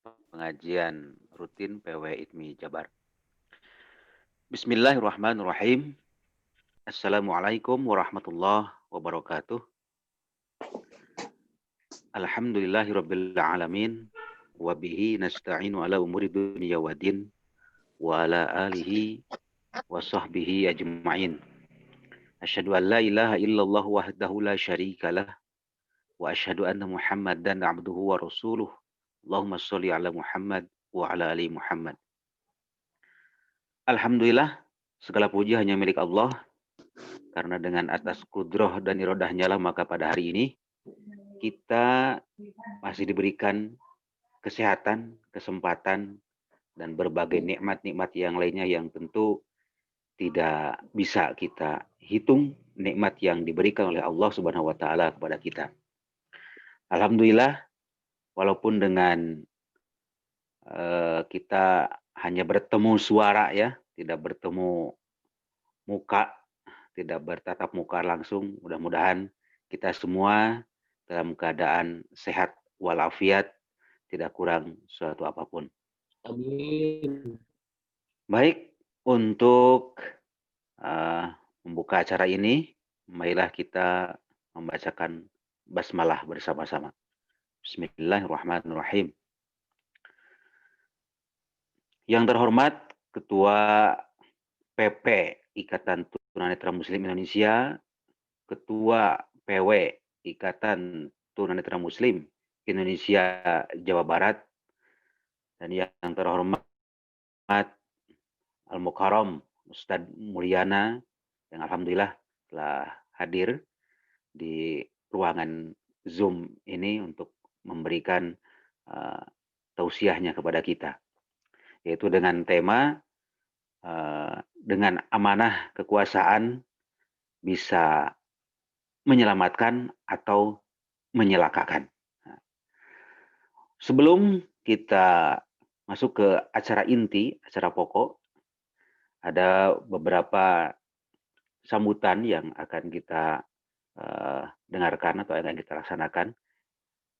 pengajian rutin PW ITMI Jabar. Bismillahirrahmanirrahim. Assalamualaikum warahmatullahi wabarakatuh. Alhamdulillahirabbil alamin wa bihi nasta'inu ala umuri dunya waddin wa ala alihi wa sahbihi ajma'in. Asyhadu an la ilaha illallah wahdahu la syarikalah wa asyhadu anna Muhammadan abduhu wa rasuluh. Allahumma sholli ala Muhammad wa ala ali Muhammad. Alhamdulillah, segala puji hanya milik Allah, karena dengan atas kudroh dan irodahnya lah maka pada hari ini kita masih diberikan kesehatan, kesempatan, dan berbagai nikmat-nikmat yang lainnya yang tentu tidak bisa kita hitung nikmat yang diberikan oleh Allah Subhanahu wa taala kepada kita. Alhamdulillah, walaupun dengan kita hanya bertemu suara ya, tidak bertemu muka, tidak bertatap muka langsung, mudah-mudahan kita semua dalam keadaan sehat walafiat, tidak kurang suatu apapun. Amin. Baik, untuk membuka acara ini, marilah kita membacakan basmalah bersama-sama. Bismillahirrahmanirrahim. Yang terhormat Ketua PP Ikatan Tunanetra Muslim Indonesia, Ketua PW Ikatan Tunanetra Muslim Indonesia Jawa Barat, dan yang terhormat Al-Mukarram Ustadz Mulyana yang alhamdulillah telah hadir di ruangan Zoom ini untuk memberikan tausiahnya kepada kita, yaitu dengan tema dengan amanah kekuasaan bisa menyelamatkan atau menyelakakan. Sebelum kita masuk ke acara inti, acara pokok, ada beberapa sambutan yang akan kita dengarkan atau akan kita laksanakan.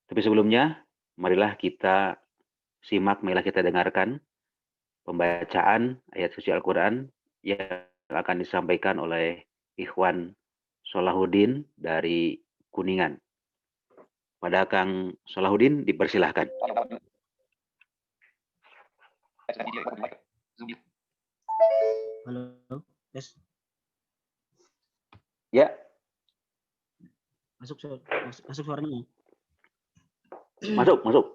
Tapi sebelumnya, marilah kita simak, marilah kita dengarkan pembacaan ayat suci Al-Quran yang akan disampaikan oleh Ikhwan Solahuddin dari Kuningan. Pada Kang Solahuddin dipersilahkan. Halo, yes. Ya. Masuk suaranya. Masuk.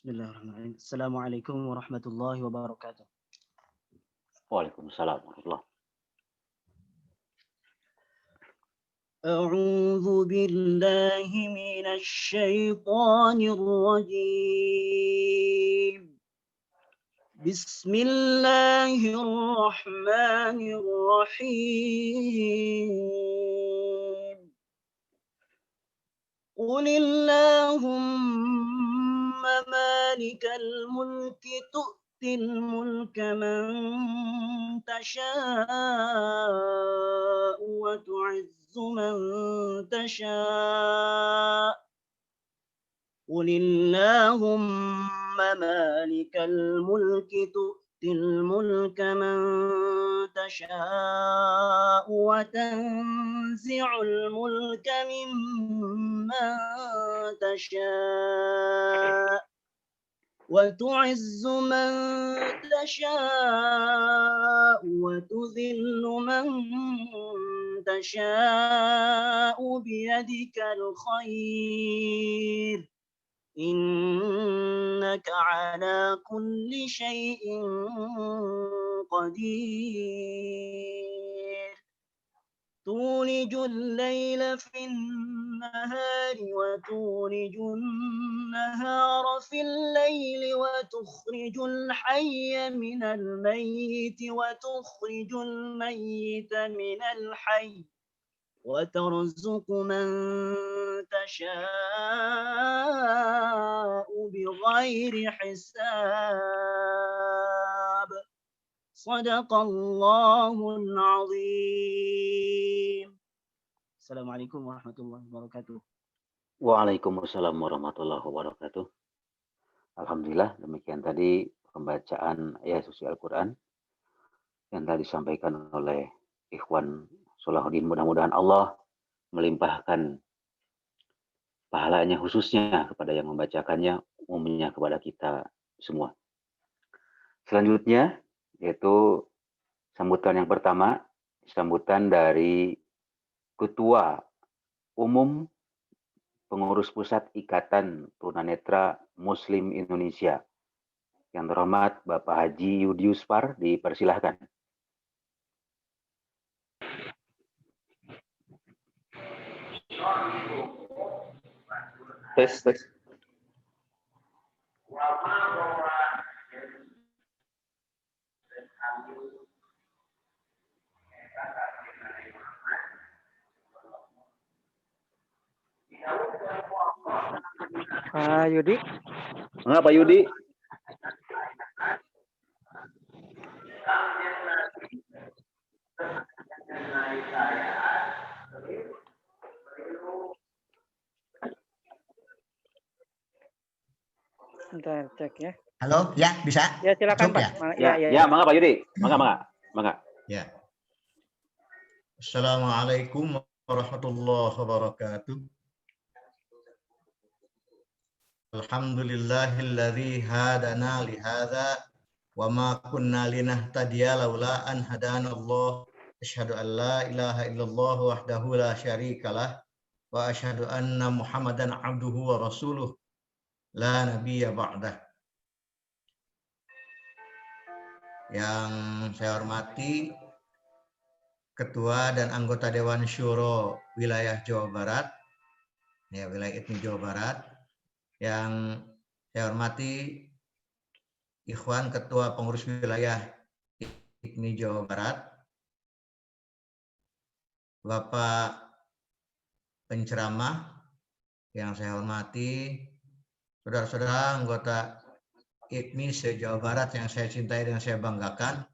Bismillahirrahmanirrahim. Assalamualaikum warahmatullahi wabarakatuh. Waalaikumsalam warahmatullahi. أعوذ بالله من الشيطان الرجيم. بسم الله الرحمن الرحيم. قل اللهم مالك الملك تؤتي الملك من تشاء وتعز من تشاء. قل اللهم مالك الملك تؤتي الملك من تشاء وتنزع الملك ممن تشاء وتعز من تشاء وتذل من تشاء بيدك الخير إنك على كل شيء قدير. تولج الليل في النهار وتولج النهار في الليل وتخرج الحي من الميت وتخرج الميت من الحي وترزق من تشاء بغير حساب. صدق الله العظيم. Assalamualaikum warahmatullahi wabarakatuh. Waalaikumsalam warahmatullahi wabarakatuh. Alhamdulillah, demikian tadi pembacaan ayat suci Al-Quran yang tadi disampaikan oleh Ikhwan Salahuddin. Mudah-mudahan Allah melimpahkan pahalanya khususnya kepada yang membacakannya, umumnya kepada kita semua. Selanjutnya, yaitu sambutan yang pertama, sambutan dari Ketua Umum Pengurus Pusat Ikatan Tunanetra Muslim Indonesia. Yang terhormat Bapak Haji Yudius Par, dipersilahkan. Tes. Pak Yudi. Enggak, Pak Yudi. Bentar, cek ya. Halo, ya bisa? Ya silakan Cukup, Pak. Ya, mangga Pak Yudi. Mangga. Ya. Assalamualaikum warahmatullahi wabarakatuh. Alhamdulillahilladzi hadana li hadza wa ma kunna linahtadiya laula an hadanallah. Asyhadu an la ilaha illallah wahdahu la syarikalah wa asyhadu anna Muhammadan abduhu wa rasuluh la nabiyya ba'dah. Yang saya hormati Ketua dan anggota Dewan Syuro wilayah Jawa Barat, ya wilayah ITMI Jawa Barat. Yang saya hormati Ikhwan Ketua Pengurus Wilayah ITMI Jawa Barat, Bapak penceramah yang saya hormati, saudara-saudara anggota ITMI se-Jawa Barat yang saya cintai dan saya banggakan.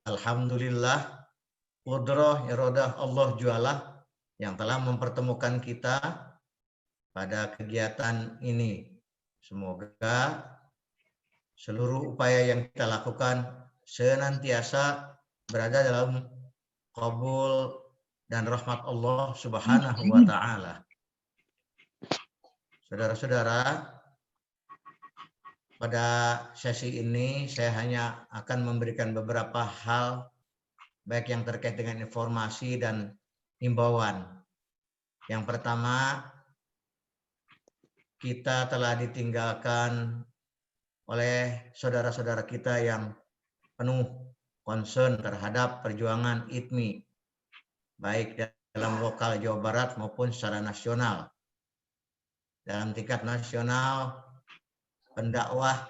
Alhamdulillah, qudrah iradah Allah jualah yang telah mempertemukan kita pada kegiatan ini. Semoga seluruh upaya yang kita lakukan senantiasa berada dalam qabul dan rahmat Allah Subhanahu wa Ta'ala. Saudara-saudara, pada sesi ini saya hanya akan memberikan beberapa hal baik yang terkait dengan informasi dan himbauan. Yang pertama, kita telah ditinggalkan oleh saudara-saudara kita yang penuh concern terhadap perjuangan ITMI, baik dalam lokal Jawa Barat maupun secara nasional. Dalam tingkat nasional, pendakwah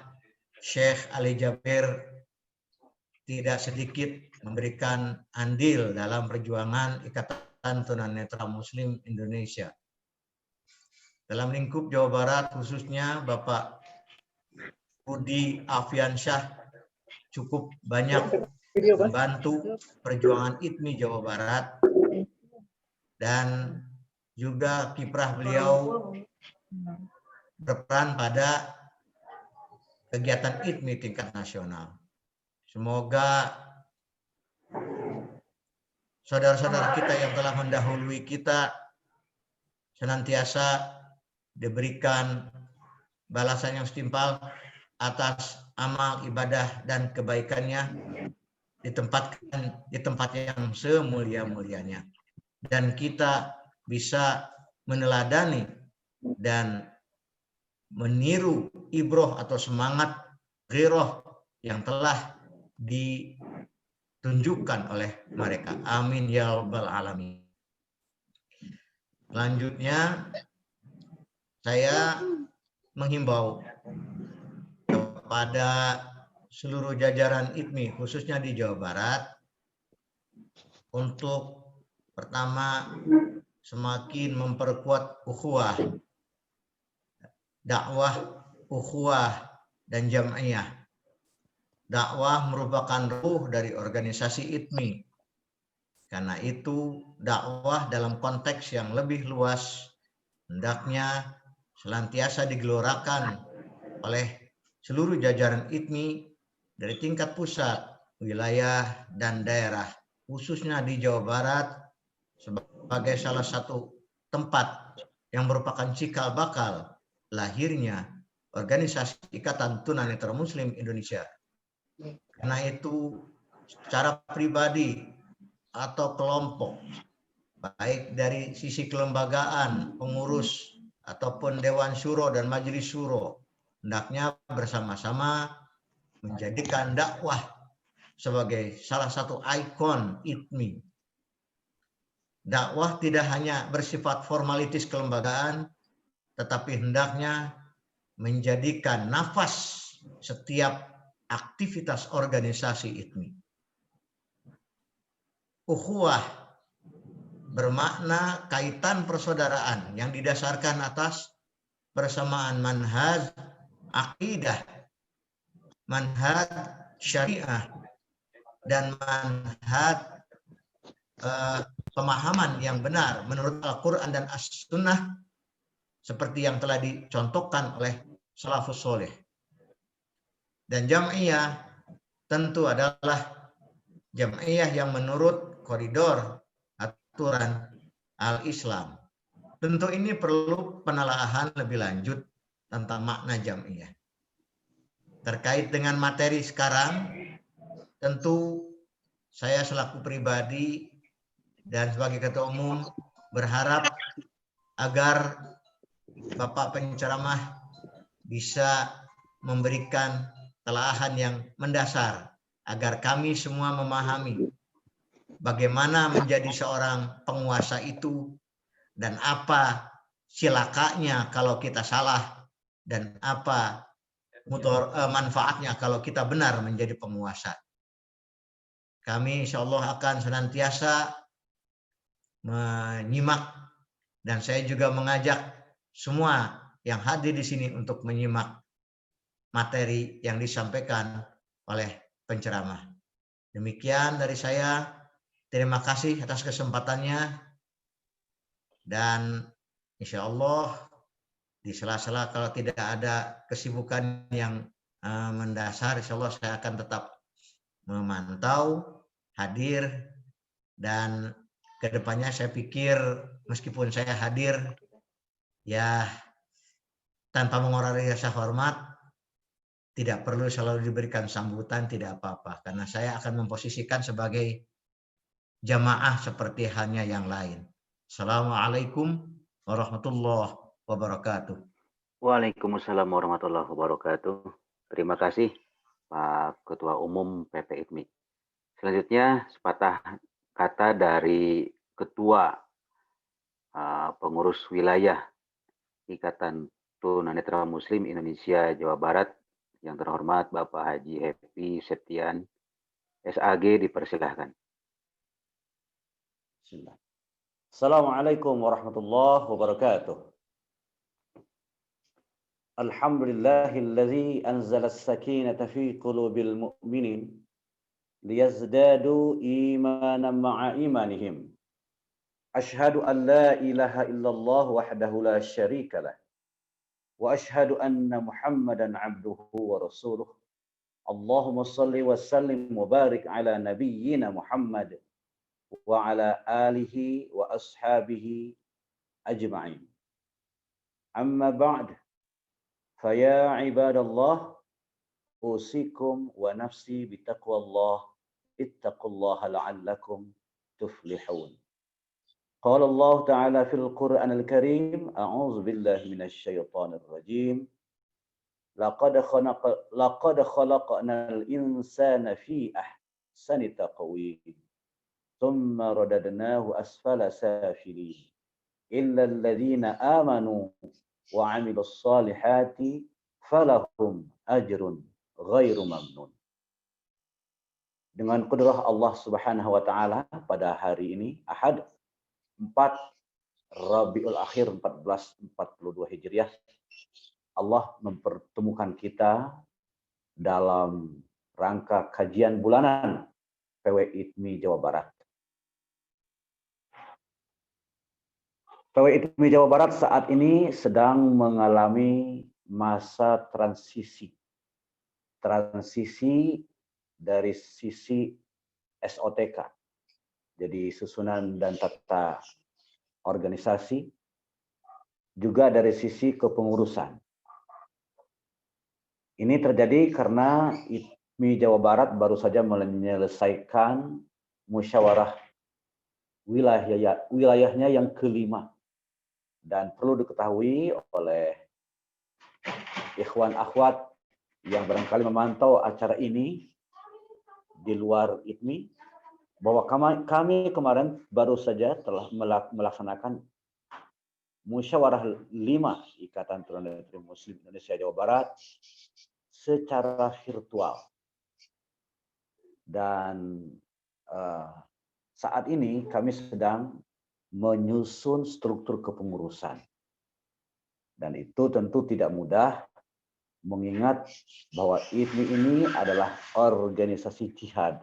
Syekh Ali Jabir tidak sedikit memberikan andil dalam perjuangan Ikatan Tunanetra Muslim Indonesia. Dalam lingkup Jawa Barat khususnya Bapak Budi Afiansyah cukup banyak membantu perjuangan ITMI Jawa Barat dan juga kiprah beliau berperan pada kegiatan ITMI tingkat nasional. Semoga saudara-saudara kita yang telah mendahului kita senantiasa diberikan balasan yang setimpal atas amal ibadah dan kebaikannya, ditempatkan di tempat yang semulia-mulianya, dan kita bisa meneladani dan meniru ibroh atau semangat ghirah yang telah ditunjukkan oleh mereka. Amin ya rabbal alamin. Selanjutnya saya menghimbau kepada seluruh jajaran ITMI khususnya di Jawa Barat untuk pertama semakin memperkuat ukhuwah, dakwah, ukhuwah dan jam'iyah. Dakwah merupakan ruh dari organisasi ITMI. Karena itu dakwah dalam konteks yang lebih luas hendaknya senantiasa digelorakan oleh seluruh jajaran ITMI dari tingkat pusat, wilayah, dan daerah, khususnya di Jawa Barat sebagai salah satu tempat yang merupakan cikal bakal lahirnya organisasi Ikatan Tunanetra Muslim Indonesia. Karena itu secara pribadi atau kelompok, baik dari sisi kelembagaan, pengurus, ataupun Dewan Syuro dan Majelis Syuro, hendaknya bersama-sama menjadikan dakwah sebagai salah satu ikon ITMI. Dakwah tidak hanya bersifat formalitis kelembagaan, tetapi hendaknya menjadikan nafas setiap aktivitas organisasi ITMI. Ukhuwah bermakna kaitan persaudaraan yang didasarkan atas persamaan manhaj, akidah, manhaj syariah, dan manhaj pemahaman yang benar menurut Al-Quran dan As-Sunnah seperti yang telah dicontohkan oleh salafus soleh. Dan jam'iyah tentu adalah jam'iyah yang menurut koridor aturan al-Islam. Tentu ini perlu penelaahan lebih lanjut tentang makna jam'iyah. Terkait dengan materi sekarang, tentu saya selaku pribadi dan sebagai ketua umum berharap agar Bapak penceramah bisa memberikan telaahan yang mendasar agar kami semua memahami bagaimana menjadi seorang penguasa itu dan apa cilakanya kalau kita salah dan apa manfaatnya kalau kita benar menjadi penguasa. Kami insya Allah akan senantiasa menyimak dan saya juga mengajak semua yang hadir di sini untuk menyimak materi yang disampaikan oleh penceramah. Demikian dari saya. Terima kasih atas kesempatannya dan insya Allah di sela-sela kalau tidak ada kesibukan yang mendasar, insya Allah saya akan tetap memantau, hadir, dan kedepannya saya pikir meskipun saya hadir ya tanpa mengurangi rasa hormat, tidak perlu selalu diberikan sambutan, tidak apa-apa karena saya akan memposisikan sebagai jamaah seperti halnya yang lain. Assalamualaikum warahmatullahi wabarakatuh. Waalaikumsalam warahmatullahi wabarakatuh. Terima kasih Pak Ketua Umum PP ITMI. Selanjutnya sepatah kata dari Ketua Pengurus Wilayah Ikatan Tunanetra Muslim Indonesia Jawa Barat yang terhormat Bapak Haji Happy Septian SAG, dipersilahkan. Assalamualaikum warahmatullahi wabarakatuh. Alhamdulillahilladzi anzala as-sakinata fi qulubil mu'minin liyazdadu imanan ma'a imanihim. Ashhadu an la ilaha illallah wahdahu la syarika lah. Wa ashhadu anna Muhammadan abduhu wa rasuluh. Allahumma salli wa sallim wa barik ala nabiyyina Muhammad wa ala alihi wa ashabihi ajma'in. Amma ba'd, faya ibadallah, usikum wa nafsi bitaqwallah, ittaqullaha la'allakum tuflihun. Qala Allah Ta'ala fil Qur'an al-Karim, a'udzu billahi minasy syaithanir rajim. Laqad khalaqnal insana fi ahsani taqwim. ثم رددناه أسفل سافلين إلا الذين آمنوا وعملوا الصالحات فلهم أجر غير ممنون. Dengan kudrah Allah Subhanahu wa taala pada hari ini Ahad 4 Rabiul Akhir 1442 Hijriah, Allah mempertemukan kita dalam rangka kajian bulanan PW ITMI Jawa Barat. PWI Jawa Barat saat ini sedang mengalami masa transisi. Transisi dari sisi SOTK. Jadi susunan dan tata organisasi, juga dari sisi kepengurusan. Ini terjadi karena ITMI Jawa Barat baru saja menyelesaikan musyawarah wilayahnya yang kelima. Dan perlu diketahui oleh ikhwan akhwat yang barangkali memantau acara ini di luar ITMI, bahwa kami kemarin baru saja telah melaksanakan musyawarah 5 Ikatan Tunanetra Muslim Indonesia Jawa Barat secara virtual. Dan saat ini kami sedang menyusun struktur kepengurusan. Dan itu tentu tidak mudah, mengingat bahwa ITMI ini adalah organisasi jihad.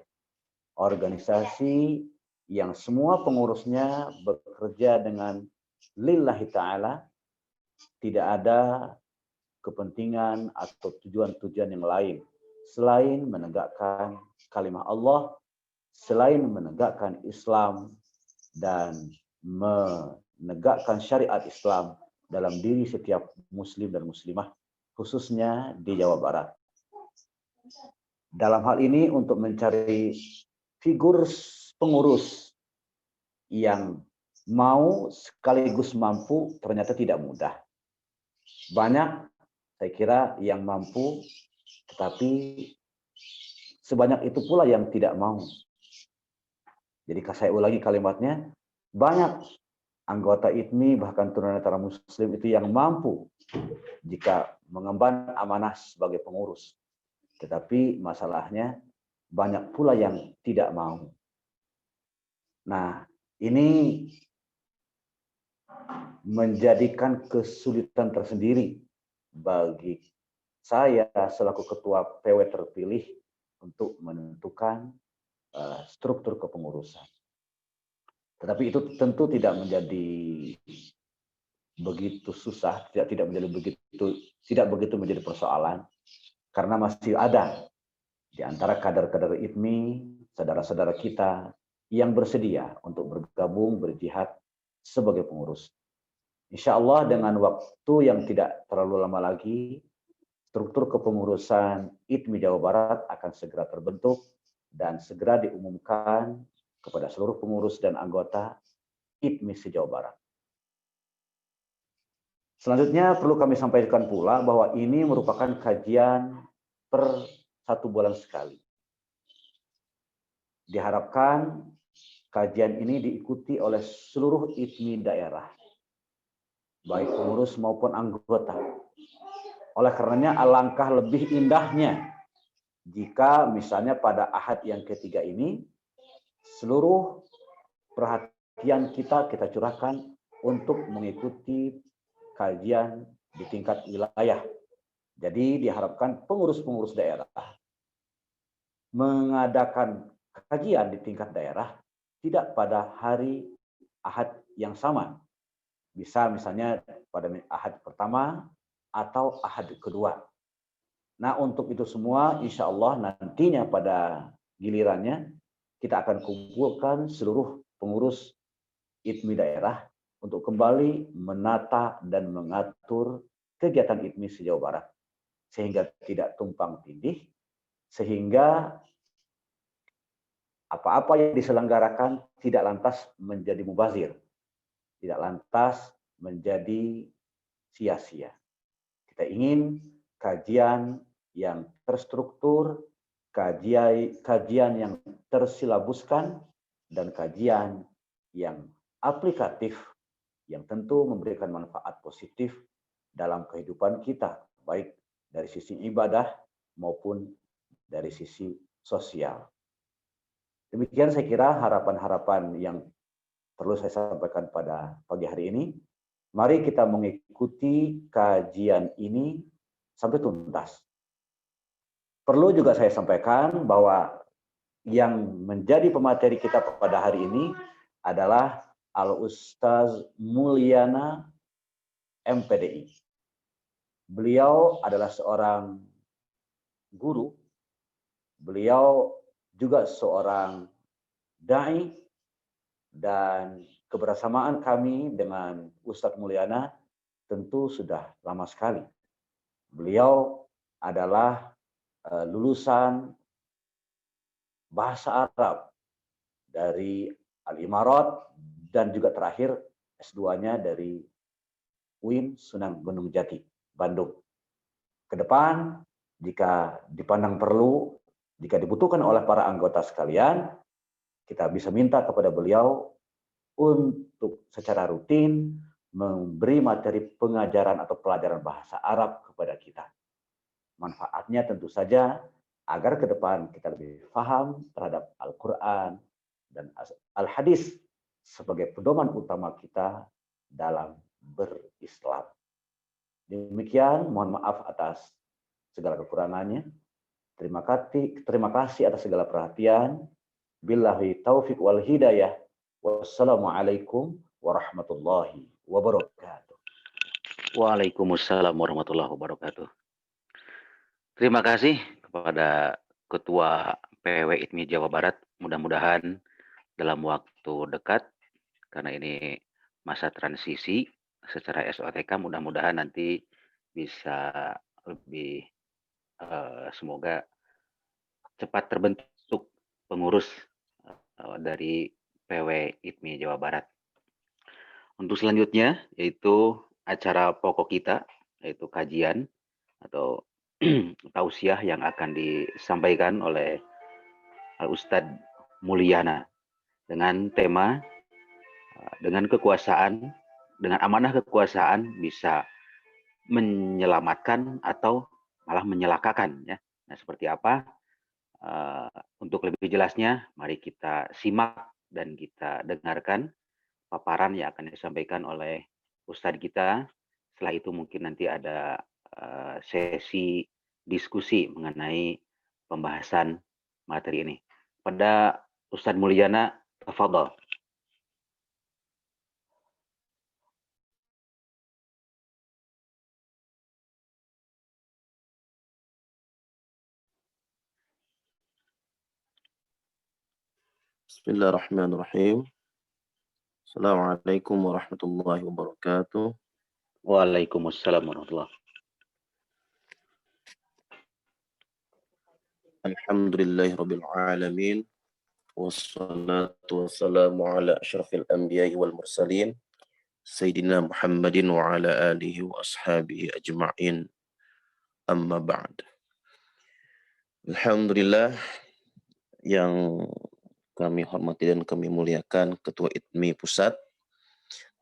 Organisasi yang semua pengurusnya bekerja dengan lillahi ta'ala, tidak ada kepentingan atau tujuan-tujuan yang lain selain menegakkan kalimat Allah, selain menegakkan Islam dan menegakkan syariat Islam dalam diri setiap muslim dan muslimah, khususnya di Jawa Barat. Dalam hal ini untuk mencari figur pengurus yang mau sekaligus mampu ternyata tidak mudah. Banyak saya kira yang mampu, tetapi sebanyak itu pula yang tidak mau. Jadi saya ulangi kalimatnya, banyak anggota ITMI bahkan tunanetra muslim itu yang mampu jika mengemban amanah sebagai pengurus. Tetapi masalahnya banyak pula yang tidak mau. Nah, ini menjadikan kesulitan tersendiri bagi saya selaku ketua PW terpilih untuk menentukan struktur kepengurusan. Tetapi itu tentu tidak menjadi begitu susah, tidak begitu menjadi persoalan, karena masih ada di antara kader-kader ITMI, saudara-saudara kita yang bersedia untuk bergabung berjihad sebagai pengurus. Insya Allah dengan waktu yang tidak terlalu lama lagi, struktur kepengurusan ITMI Jawa Barat akan segera terbentuk dan segera diumumkan kepada seluruh pengurus dan anggota ITMI se-Jawa Barat. Selanjutnya perlu kami sampaikan pula bahwa ini merupakan kajian per 1 bulan sekali. Diharapkan kajian ini diikuti oleh seluruh ITMI daerah, baik pengurus maupun anggota. Oleh karenanya alangkah lebih indahnya jika misalnya pada Ahad yang ketiga ini seluruh perhatian kita curahkan untuk mengikuti kajian di tingkat wilayah. Jadi diharapkan pengurus-pengurus daerah mengadakan kajian di tingkat daerah tidak pada hari Ahad yang sama. Bisa misalnya pada Ahad pertama atau Ahad kedua. Nah, untuk itu semua insya Allah nantinya pada gilirannya kita akan kumpulkan seluruh pengurus ITMI daerah untuk kembali menata dan mengatur kegiatan ITMI se-Jawa Barat sehingga tidak tumpang tindih, sehingga apa-apa yang diselenggarakan tidak lantas menjadi mubazir, tidak lantas menjadi sia-sia. Kita ingin kajian yang terstruktur, kajian yang tersilabuskan, dan kajian yang aplikatif yang tentu memberikan manfaat positif dalam kehidupan kita, baik dari sisi ibadah maupun dari sisi sosial. Demikian saya kira harapan-harapan yang perlu saya sampaikan pada pagi hari ini. Mari kita mengikuti kajian ini sampai tuntas. Perlu juga saya sampaikan bahwa yang menjadi pemateri kita pada hari ini adalah Al-Ustaz Mulyana MPDI. Beliau adalah seorang guru, beliau juga seorang dai, dan kebersamaan kami dengan Ustadz Mulyana tentu sudah lama sekali. Beliau adalah lulusan bahasa Arab dari Al-Imarat dan juga terakhir S2-nya dari UIN Sunan Gunung Jati, Bandung. Ke depan, jika dipandang perlu, jika dibutuhkan oleh para anggota sekalian, kita bisa minta kepada beliau untuk secara rutin memberi materi pengajaran atau pelajaran bahasa Arab kepada kita. Manfaatnya tentu saja agar ke depan kita lebih paham terhadap Al-Quran dan Al-Hadis sebagai pedoman utama kita dalam berislam. Demikian, mohon maaf atas segala kekurangannya. Terima kasih atas segala perhatian. Billahi taufiq wal hidayah. Wassalamualaikum warahmatullahi wabarakatuh. Waalaikumsalam warahmatullahi wabarakatuh. Terima kasih kepada Ketua PW ITMI Jawa Barat. Mudah-mudahan dalam waktu dekat, karena ini masa transisi secara SOTK, mudah-mudahan nanti bisa lebih semoga cepat terbentuk pengurus dari PW ITMI Jawa Barat. Untuk selanjutnya yaitu acara pokok kita, yaitu kajian atau tausiah yang akan disampaikan oleh Ustadz Mulyana dengan tema dengan kekuasaan, dengan amanah kekuasaan bisa menyelamatkan atau malah menyelakakan, ya. Nah, seperti apa? Untuk lebih jelasnya, mari kita simak dan kita dengarkan paparan yang akan disampaikan oleh Ustadz kita. Setelah itu mungkin nanti ada sesi diskusi mengenai pembahasan materi ini. Pada Ustadz Mulyana, tafadhol. Bismillahirrahmanirrahim. Assalamualaikum warahmatullahi wabarakatuh. Waalaikumsalam warahmatullahi. Alhamdulillahirabbil alamin. Wassalatu wassalamu ala asyrafil anbiya'i wal mursalin Sayyidina Muhammadin wa ala alihi wa ashabihi ajma'in. Amma ba'd. Alhamdulillah, yang kami hormati dan kami muliakan Ketua ITMI Pusat,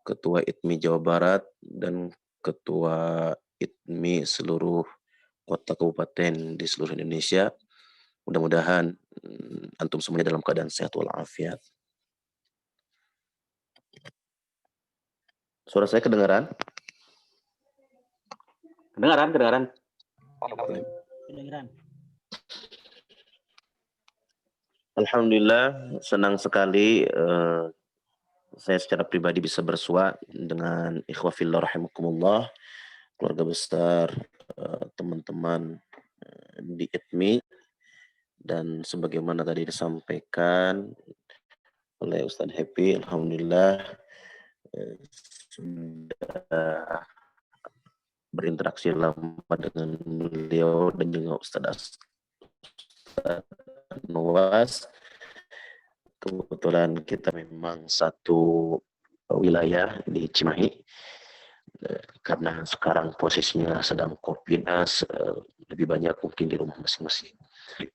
Ketua ITMI Jawa Barat, dan Ketua ITMI seluruh kota kabupaten di seluruh Indonesia. Mudah-mudahan antum semuanya dalam keadaan sehat walafiat. Suara saya kedengaran? Kedengaran. Alhamdulillah, senang sekali saya secara pribadi bisa bersua dengan ikhwah fillah rahimakumullah, keluarga besar, teman-teman di ITMI, dan sebagaimana tadi disampaikan oleh Ustadz Happy, alhamdulillah sudah berinteraksi lama dengan beliau dan juga Ustadz Nuwas. Kebetulan kita memang satu wilayah di Cimahi, karena sekarang posisinya sedang Kopimnas, lebih banyak mungkin di rumah masing-masing.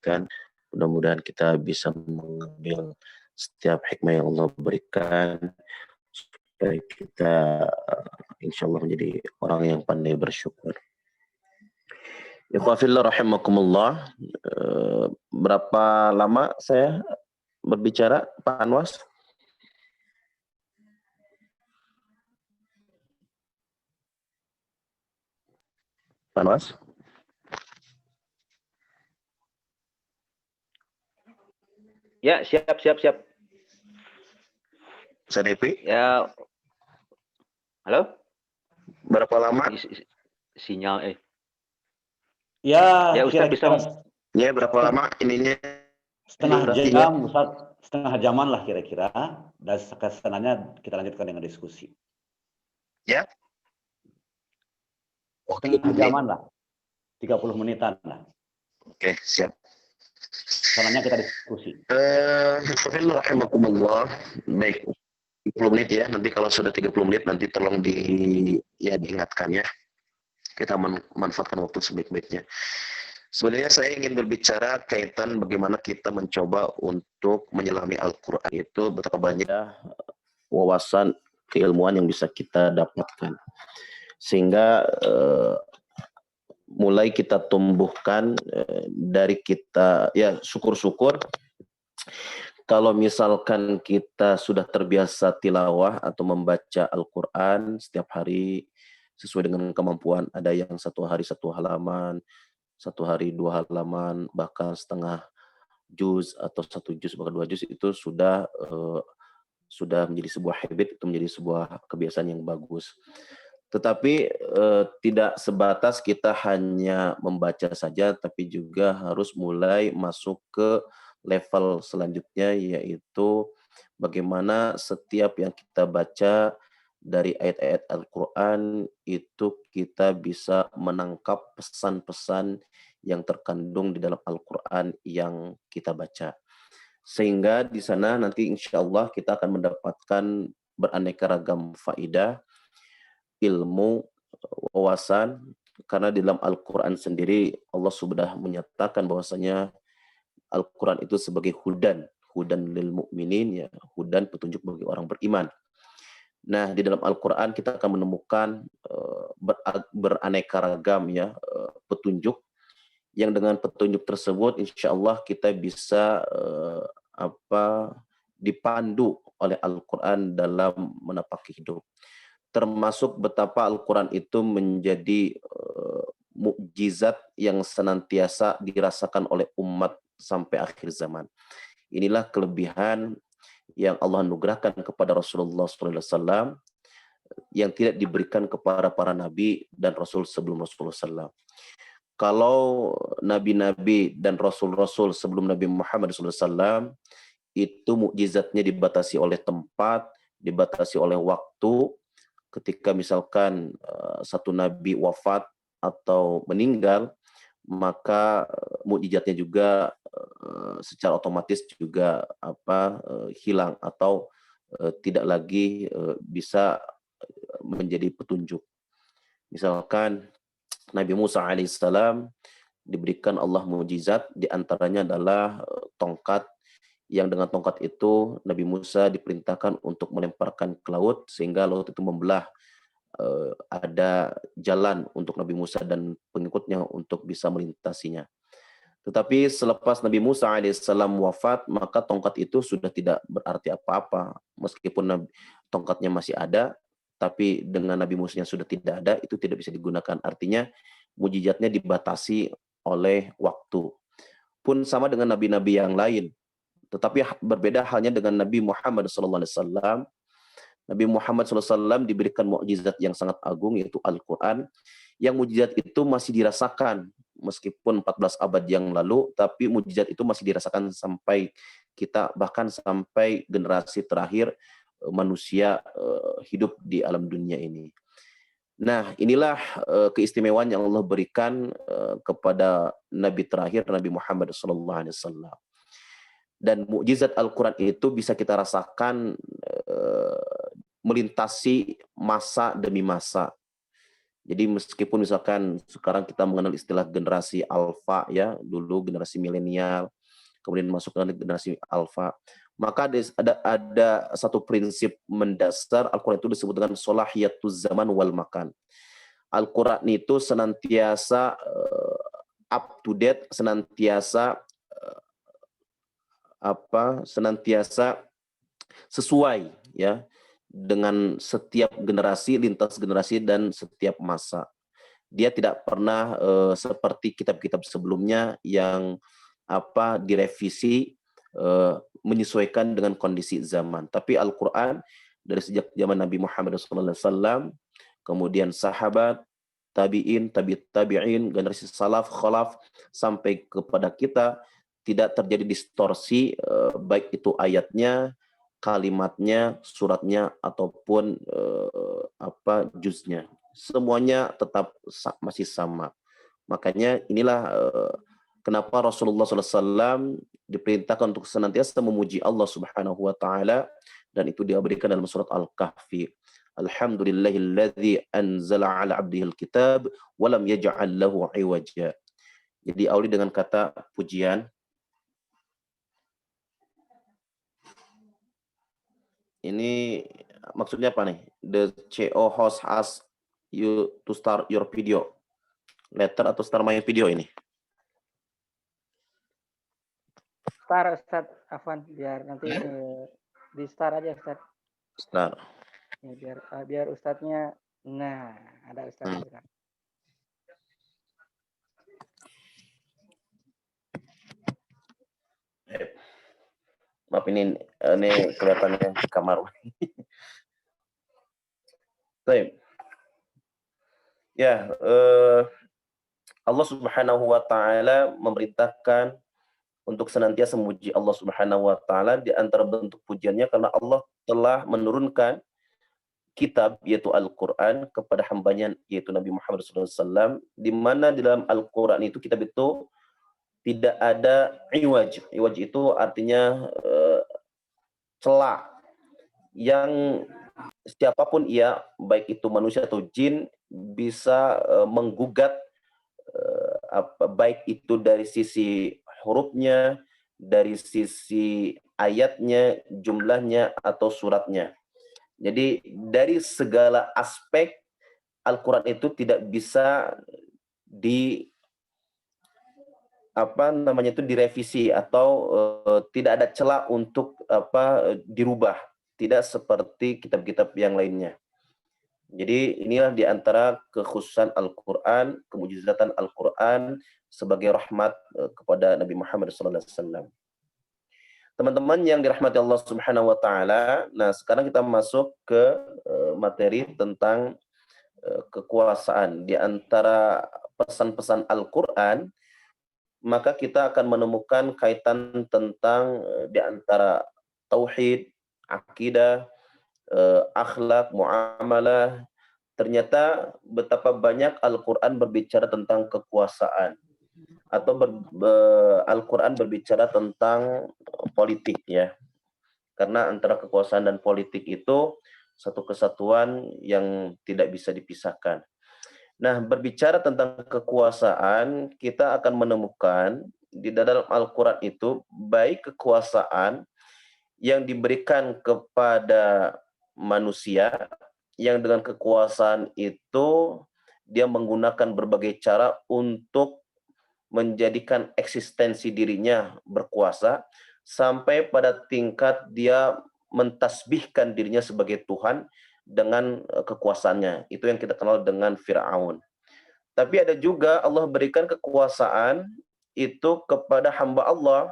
Kan mudah-mudahan kita bisa mengambil setiap hikmah yang Allah berikan supaya kita insya Allah menjadi orang yang pandai bersyukur. Ikhwah fillah rahimakumullah, berapa lama saya berbicara, Pak Anwas? Pak Anwas? Ya, siap. Ustaz Devi, Ya, halo? berapa lama? Sinyal Ya, Ya, Ustaz bisa kira-kira Ya, berapa lama ininya setengah durasinya? jam, Ustaz. Setengah jaman lah kira-kira. Dan kesananya kita lanjutkan dengan diskusi. Ya. Oke, Setengah jaman lah. 30 menitan lah. Oke, siap. Kesananya kita diskusi. Bismillahirrahmanirrahim. Baik, 30 menit ya. Nanti kalau sudah 30 menit nanti tolong diingatkan ya. Kita memanfaatkan waktu sebaik-baiknya. Sebenarnya saya ingin berbicara kaitan bagaimana kita mencoba untuk menyelami Al-Quran itu betapa banyak wawasan keilmuan yang bisa kita dapatkan. Sehingga mulai kita tumbuhkan dari kita, ya syukur-syukur kalau misalkan kita sudah terbiasa tilawah atau membaca Al-Quran setiap hari sesuai dengan kemampuan. Ada yang satu hari 1 halaman, 1 hari 2 halaman, bahkan setengah juz atau 1 juz bahkan 2 juz, itu sudah menjadi sebuah habit, itu menjadi sebuah kebiasaan yang bagus. Tetapi tidak sebatas kita hanya membaca saja, tapi juga harus mulai masuk ke level selanjutnya, yaitu bagaimana setiap yang kita baca dari ayat-ayat Al-Quran itu kita bisa menangkap pesan-pesan yang terkandung di dalam Al-Quran yang kita baca. Sehingga di sana nanti insya Allah kita akan mendapatkan beraneka ragam faidah, ilmu, wawasan, karena di dalam Al-Quran sendiri Allah sudah menyatakan bahwasanya Al-Quran itu sebagai hudan lil mu'minin, ya, hudan petunjuk bagi orang beriman. Nah, di dalam Al-Quran kita akan menemukan beraneka ragam ya petunjuk, yang dengan petunjuk tersebut insya Allah kita bisa dipandu oleh Al-Quran dalam menapaki hidup. Termasuk betapa Al-Quran itu menjadi mukjizat yang senantiasa dirasakan oleh umat sampai akhir zaman. Inilah kelebihan yang Allah anugerahkan kepada Rasulullah SAW yang tidak diberikan kepada para nabi dan rasul sebelum Rasulullah SAW. Kalau nabi-nabi dan rasul-rasul sebelum Nabi Muhammad SAW itu mukjizatnya dibatasi oleh tempat, dibatasi oleh waktu. Ketika misalkan satu nabi wafat atau meninggal, maka mukjizatnya juga secara otomatis juga hilang atau tidak lagi bisa menjadi petunjuk. Misalkan Nabi Musa alaihissalam diberikan Allah mukjizat, diantaranya adalah tongkat, yang dengan tongkat itu Nabi Musa diperintahkan untuk melemparkan ke laut sehingga laut itu membelah. Ada jalan untuk Nabi Musa dan pengikutnya untuk bisa melintasinya. Tetapi selepas Nabi Musa alaihissalam wafat, maka tongkat itu sudah tidak berarti apa-apa. Meskipun tongkatnya masih ada, tapi dengan Nabi Musa yang sudah tidak ada, itu tidak bisa digunakan. Artinya mukjizatnya dibatasi oleh waktu. Pun sama dengan nabi-nabi yang lain. Tetapi berbeda halnya dengan Nabi Muhammad SAW. Nabi Muhammad SAW diberikan mukjizat yang sangat agung, yaitu Al-Quran. Yang mukjizat itu masih dirasakan, meskipun 14 abad yang lalu, tapi mukjizat itu masih dirasakan sampai kita, bahkan sampai generasi terakhir manusia hidup di alam dunia ini. Nah, inilah keistimewaan yang Allah berikan kepada Nabi terakhir, Nabi Muhammad SAW. Dan mukjizat Al-Quran itu bisa kita rasakan melintasi masa demi masa. Jadi meskipun misalkan sekarang kita mengenal istilah generasi alfa, ya, dulu generasi milenial, kemudian masuk ke generasi alfa, maka ada satu prinsip mendasar Al-Quran itu disebut dengan solahiyatuz zaman wal makan. Al-Quran itu senantiasa up to date, senantiasa senantiasa sesuai ya dengan setiap generasi, lintas generasi dan setiap masa. Dia tidak pernah seperti kitab-kitab sebelumnya yang direvisi menyesuaikan dengan kondisi zaman. Tapi Al-Quran dari sejak zaman Nabi Muhammad SAW, kemudian sahabat, tabi'in, tabi'in, generasi salaf, khalaf, sampai kepada kita, tidak terjadi distorsi, baik itu ayatnya, kalimatnya, suratnya, ataupun juznya. Semuanya tetap masih sama. Makanya inilah kenapa Rasulullah SAW diperintahkan untuk senantiasa memuji Allah Subhanahu wa taala, dan itu dia berikan dalam surat Al-Kahfi. Alhamdulillahilladzi anzala ala abdihil kitab wa lam yaj'al lahu iwaja. Jadi awali dengan kata pujian. Ini maksudnya apa nih? The CEO host asks you to start your video. Letter atau start my video ini? Start Ustaz Afwan, biar nanti di start aja Ustaz. Start. Ya, biar Ustadznya, nah ada Ustadznya sekarang. Maaf ini kelihatannya kamar. Baik. Ya, Allah Subhanahu wa taala memerintahkan untuk senantiasa memuji Allah Subhanahu wa taala. Di antara bentuk pujiannya karena Allah telah menurunkan kitab yaitu Al-Qur'an kepada hambanya yaitu Nabi Muhammad SAW, di mana di dalam Al-Qur'an itu kitab itu tidak ada iwaj. Iwaj itu artinya celah yang siapapun ia, baik itu manusia atau jin, bisa menggugat baik itu dari sisi hurufnya, dari sisi ayatnya, jumlahnya, atau suratnya. Jadi dari segala aspek Al-Quran itu tidak bisa direvisi atau tidak ada celah untuk dirubah, tidak seperti kitab-kitab yang lainnya. Jadi inilah di antara kekhususan Al-Quran, kemujizatan Al-Quran sebagai rahmat kepada Nabi Muhammad SAW. Teman-teman yang dirahmati Allah Subhanahu wa taala, nah sekarang kita masuk ke materi tentang kekuasaan. Di antara pesan-pesan Al-Qur'an, maka kita akan menemukan kaitan tentang di antara tauhid, akidah, akhlak, muamalah. Ternyata betapa banyak Al-Qur'an berbicara tentang kekuasaan, atau Al-Quran berbicara tentang politik ya. Karena antara kekuasaan dan politik itu satu kesatuan yang tidak bisa dipisahkan. Nah, berbicara tentang kekuasaan, kita akan menemukan di dalam Al-Quran itu baik kekuasaan yang diberikan kepada manusia, yang dengan kekuasaan itu dia menggunakan berbagai cara untuk menjadikan eksistensi dirinya berkuasa, sampai pada tingkat dia mentasbihkan dirinya sebagai Tuhan dengan kekuasaannya. Itu yang kita kenal dengan Fir'aun. Tapi ada juga Allah berikan kekuasaan itu kepada hamba Allah,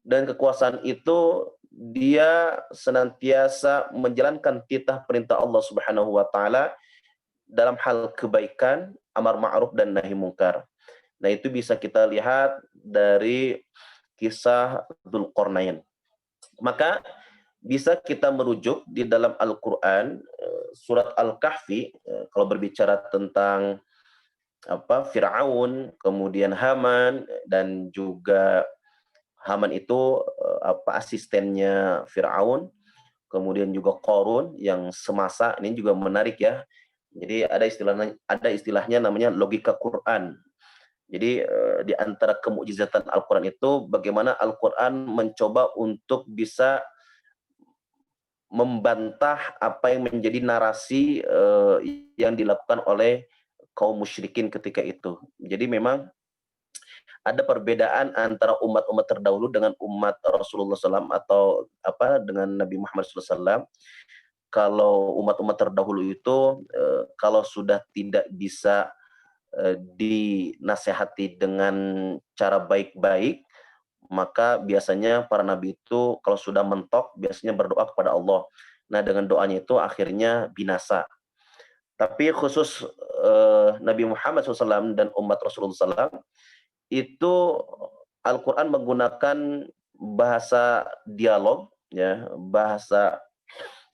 dan kekuasaan itu dia senantiasa menjalankan titah perintah Allah Subhanahu wa taala dalam hal kebaikan, amar ma'ruf dan nahi mungkar. Nah, itu bisa kita lihat dari kisah Dzulqarnain. Maka bisa kita merujuk di dalam Al-Quran, surat Al-Kahfi, kalau berbicara tentang Fir'aun, kemudian Haman, dan juga Haman itu asistennya Fir'aun, kemudian juga Qarun yang semasa, ini juga menarik ya. Jadi ada istilahnya namanya logika Quran. Jadi di antara kemukjizatan Al-Quran itu bagaimana Al-Quran mencoba untuk bisa membantah apa yang menjadi narasi yang dilakukan oleh kaum musyrikin ketika itu. Jadi memang ada perbedaan antara umat-umat terdahulu dengan umat Rasulullah SAW atau dengan Nabi Muhammad SAW. Kalau umat-umat terdahulu itu kalau sudah tidak bisa dinasehati dengan cara baik-baik, maka biasanya para nabi itu kalau sudah mentok biasanya berdoa kepada Allah. Nah, dengan doanya itu akhirnya binasa. Tapi khusus Nabi Muhammad SAW dan umat Rasulullah SAW, itu Al-Quran menggunakan bahasa dialog, ya, bahasa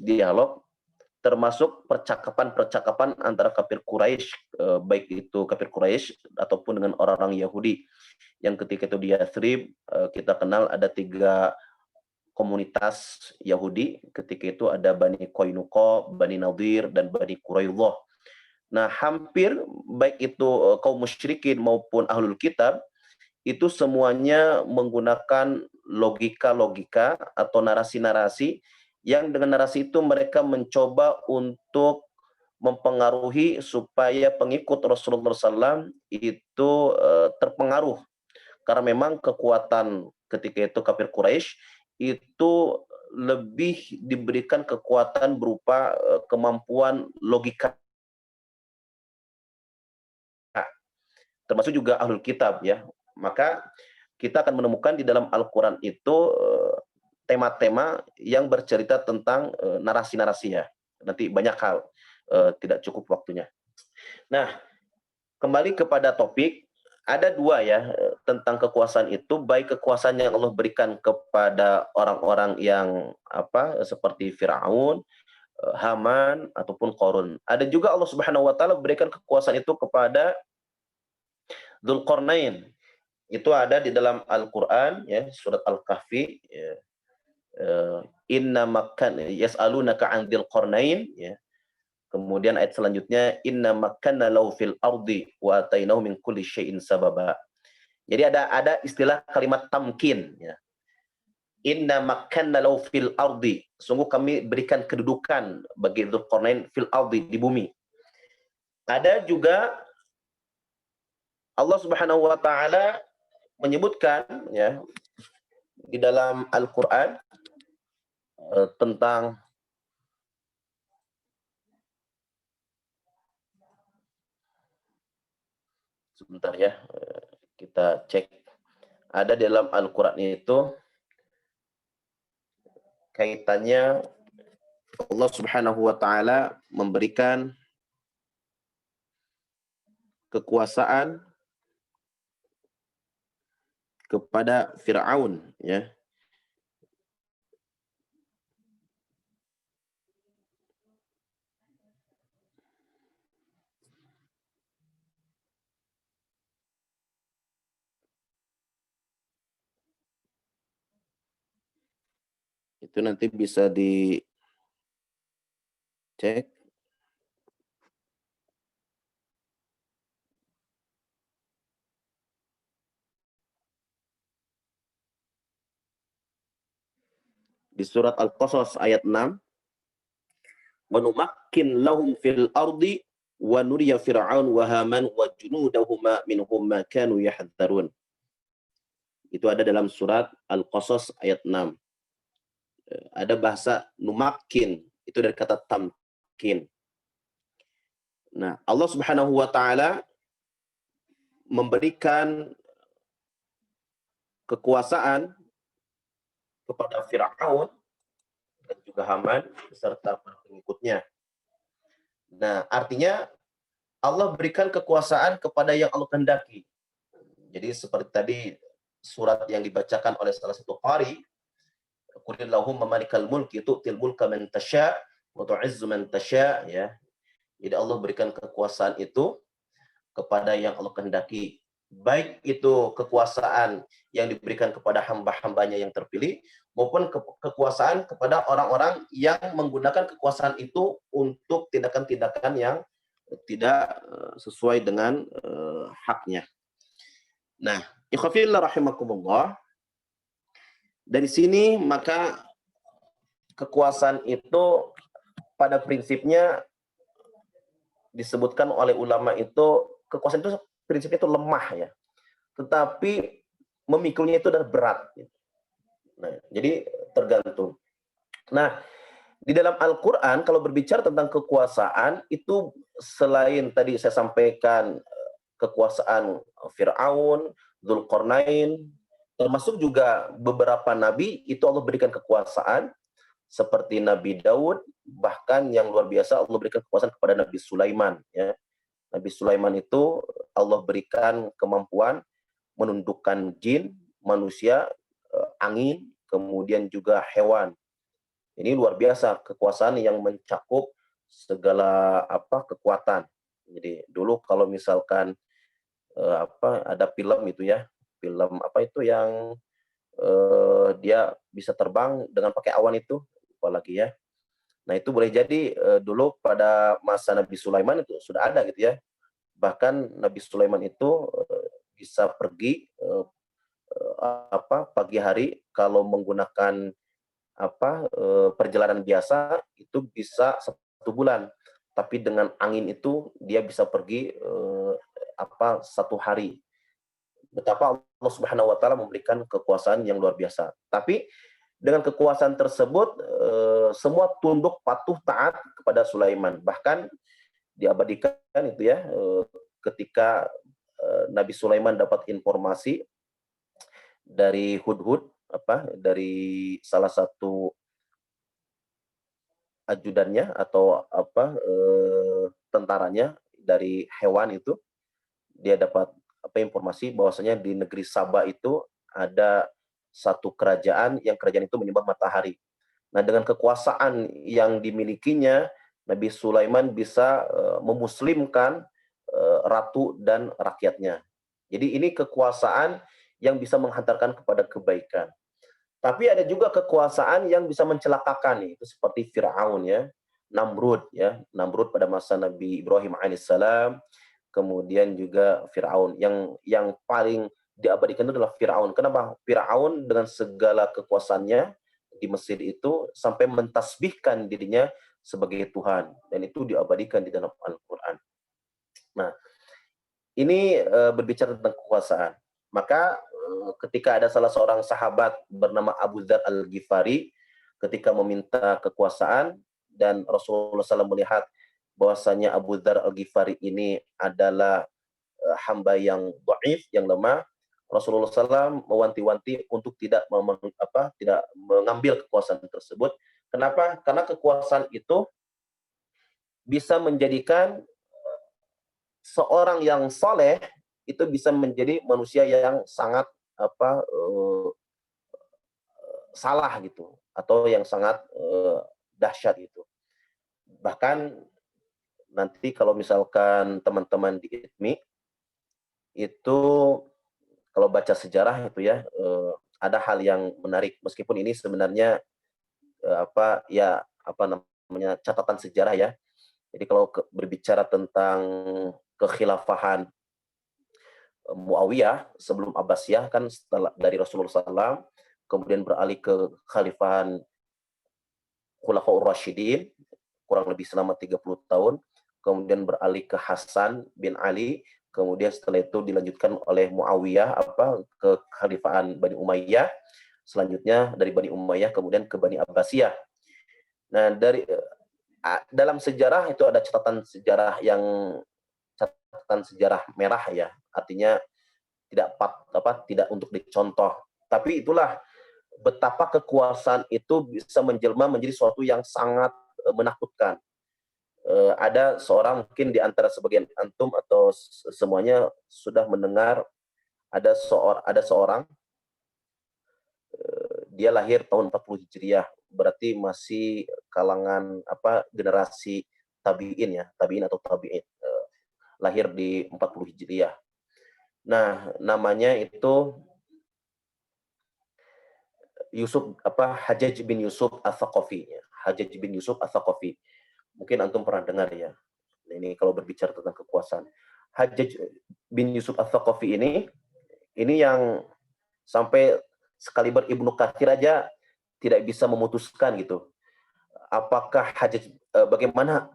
dialog, termasuk percakapan-percakapan antara kafir Quraisy, baik itu kafir Quraisy ataupun dengan orang-orang Yahudi yang ketika itu di Yathrib, kita kenal ada 3 komunitas Yahudi. Ketika itu ada Bani Qainuqa, Bani Nadir, dan Bani Quraidah. Nah, hampir baik itu kaum musyrikin maupun ahlul kitab, itu semuanya menggunakan logika-logika atau narasi-narasi yang dengan narasi itu mereka mencoba untuk mempengaruhi supaya pengikut Rasulullah SAW itu terpengaruh. Karena memang kekuatan ketika itu kafir Quraisy itu lebih diberikan kekuatan berupa kemampuan logika, termasuk juga ahlul kitab, ya. Maka kita akan menemukan di dalam Al-Quran itu tema-tema yang bercerita tentang narasi-narasi, ya. Nanti banyak hal, tidak cukup waktunya. Nah, kembali kepada topik, ada 2 ya tentang kekuasaan itu, baik kekuasaan yang Allah berikan kepada orang-orang yang seperti Firaun, Haman ataupun Qarun. Ada juga Allah Subhanahu wa taala berikan kekuasaan itu kepada Dzulqarnain. Itu ada di dalam Al-Qur'an, ya, surat Al-Kahfi, ya. Inna makkan yas'alunaka 'an Dzulqarnain, ya. Kemudian ayat selanjutnya, inna makkanna lahu fil ardi wa atainahu min kulli syai'in sababa. Jadi ada istilah kalimat tamkin, ya. Inna makkanna lahu fil ardi. Sungguh kami berikan kedudukan bagi Dzulqarnain fil ardi, di bumi. Ada juga Allah Subhanahu wa taala menyebutkan, ya, di dalam Al-Qur'an tentang sebentar, ya, kita cek. Ada di dalam Al-Quran itu kaitannya Allah Subhanahu wa taala memberikan kekuasaan kepada Firaun, ya. Itu nanti bisa dicek. Di surat Al-Qasas ayat 6. Wa numakkin lahum fil ardi wa nuriya fir'aun wa haman wa junudahuma minhum ma kanu yahdharun. Itu ada dalam surat Al-Qasas ayat 6. Ada bahasa numakin, itu dari kata tamkin. Nah, Allah Subhanahu wa taala memberikan kekuasaan kepada Firaun dan juga Haman beserta para pengikutnya. Nah, artinya Allah berikan kekuasaan kepada yang Allah kehendaki. Jadi seperti tadi surat yang dibacakan oleh salah satu qari, qulillahumma malikal mulki tu'til mulka man tasya wa tu'izzu man tasya, ya. Jadi Allah berikan kekuasaan itu kepada yang Allah kehendaki. Baik itu kekuasaan yang diberikan kepada hamba-hambanya yang terpilih, maupun kekuasaan kepada orang-orang yang menggunakan kekuasaan itu untuk tindakan-tindakan yang tidak sesuai dengan haknya. Nah, ikhwafillah rahimakumullah, dari sini maka kekuasaan itu pada prinsipnya disebutkan oleh ulama itu, kekuasaan itu prinsipnya itu lemah, ya. Tetapi memikulnya itu adalah berat. Nah, jadi tergantung. Nah, di dalam Al-Quran kalau berbicara tentang kekuasaan itu selain tadi saya sampaikan kekuasaan Fir'aun, Dzulqarnain, termasuk juga beberapa nabi itu Allah berikan kekuasaan. seperti Nabi Daud, bahkan yang luar biasa Allah berikan kekuasaan kepada Nabi Sulaiman. Ya. Nabi Sulaiman itu Allah berikan kemampuan menundukkan jin, manusia, angin, kemudian juga hewan. Ini luar biasa kekuasaan yang mencakup segala kekuatan. Jadi dulu kalau misalkan ada film itu ya, film yang dia bisa terbang dengan pakai awan itu, apalagi ya. Nah itu boleh jadi dulu pada masa Nabi Sulaiman itu sudah ada gitu ya. Bahkan Nabi Sulaiman itu bisa pergi pagi hari kalau menggunakan perjalanan biasa itu bisa 1 bulan. Tapi dengan angin itu dia bisa pergi 1 hari. Betapa Allah Subhanahu wa taala memberikan kekuasaan yang luar biasa. Tapi dengan kekuasaan tersebut semua tunduk patuh taat kepada Sulaiman. Bahkan diabadikan itu ya ketika Nabi Sulaiman dapat informasi dari Hudhud dari salah satu ajudannya atau tentaranya dari hewan itu, dia dapat informasi bahwasanya di negeri Saba itu ada satu kerajaan yang kerajaan itu menyembah matahari. Nah, dengan kekuasaan yang dimilikinya, Nabi Sulaiman bisa memuslimkan ratu dan rakyatnya. Jadi ini kekuasaan yang bisa menghantarkan kepada kebaikan. Tapi ada juga kekuasaan yang bisa mencelakakan, itu seperti Fir'aun ya, Namrud ya, Namrud pada masa Nabi Ibrahim alaihissalam, kemudian juga Fir'aun yang paling diabadikan itu adalah Fir'aun. Kenapa? Fir'aun dengan segala kekuasaannya di Mesir itu sampai mentasbihkan dirinya sebagai Tuhan, dan itu diabadikan di dalam Al-Quran. Nah, ini berbicara tentang kekuasaan. Maka ketika ada salah seorang sahabat bernama Abu Dzar Al-Ghifari, ketika meminta kekuasaan dan Rasulullah SAW melihat bahwasanya Abu Dzar Al-Ghifari ini adalah hamba yang dhaif, yang lemah, Rasulullah SAW mewanti-wanti untuk tidak mengambil kekuasaan tersebut. Kenapa? Karena kekuasaan itu bisa menjadikan seorang yang soleh itu bisa menjadi manusia yang sangat salah gitu, atau yang sangat dahsyat gitu. Bahkan nanti kalau misalkan teman-teman di ITMI itu kalau baca sejarah itu ya ada hal yang menarik, meskipun ini sebenarnya catatan sejarah ya. Jadi kalau berbicara tentang kekhilafahan Muawiyah sebelum Abbasiyah kan setelah dari Rasulullah SAW, kemudian beralih ke khalifahan Khulafaur Rasyidin kurang lebih selama 30 tahun, kemudian beralih ke Hasan bin Ali, kemudian setelah itu dilanjutkan oleh Muawiyah ke khalifahan Bani Umayyah, selanjutnya dari Bani Umayyah kemudian ke Bani Abbasiyah. Nah, dalam sejarah itu ada catatan sejarah merah ya, artinya tidak untuk dicontoh. Tapi itulah betapa kekuasaan itu bisa menjelma menjadi sesuatu yang sangat menakutkan. Ada seorang, mungkin di antara sebagian antum atau semuanya sudah mendengar, ada seorang dia lahir tahun 40 Hijriah, berarti masih kalangan generasi tabi'in ya, tabi'in atau tabi'in. Lahir di 40 Hijriah. Nah, namanya itu Hajjaj bin Yusuf Ats-Tsaqafi. Hajjaj bin Yusuf Ats-Tsaqafi. Mungkin antum pernah dengar ya. Ini kalau berbicara tentang kekuasaan. Hajjaj bin Yusuf Ats-Tsaqafi ini yang sampai sekaliber Ibnu Katsir aja tidak bisa memutuskan gitu. Apakah bagaimana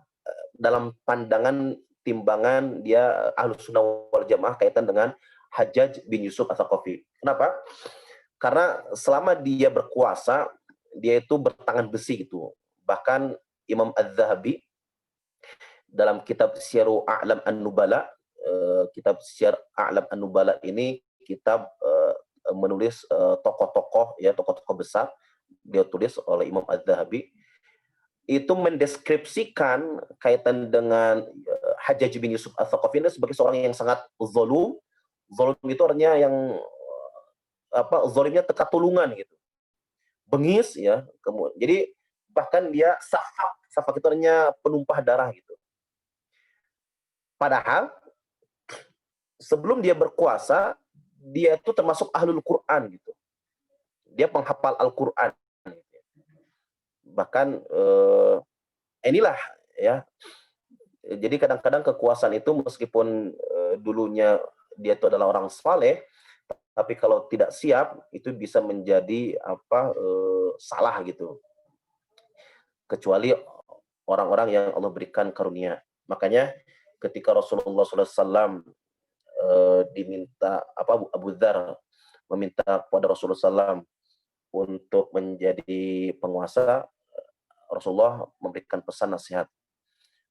dalam pandangan timbangan dia Ahlus Sunnah wal Jamaah kaitan dengan Hajjaj bin Yusuf Ats-Tsaqafi. Kenapa? Karena selama dia berkuasa, dia itu bertangan besi gitu. Bahkan Imam Az-Zahabi dalam kitab Syiar A'lam An-Nubala, kitab Syiar A'lam An-Nubala ini kitab menulis tokoh-tokoh besar dia tulis oleh Imam Az-Zahabi, itu mendeskripsikan kaitan dengan Hajjaj bin Yusuf Ats-Tsaqafi sebagai seorang yang sangat zalim. Zalim itu artinya yang zalimnya tekatulungan gitu. Bengis ya. Jadi bahkan dia safak itu artinya penumpah darah gitu. Padahal sebelum dia berkuasa, dia itu termasuk ahlul Quran gitu. Dia penghafal Al-Quran. Bahkan inilah ya. Jadi kadang-kadang kekuasaan itu meskipun dulunya dia itu adalah orang saleh, tapi kalau tidak siap itu bisa menjadi salah gitu. Kecuali orang-orang yang Allah berikan karunia. Makanya ketika Rasulullah SAW diminta Abu Dzar meminta kepada Rasulullah SAW untuk menjadi penguasa, Rasulullah memberikan pesan nasihat.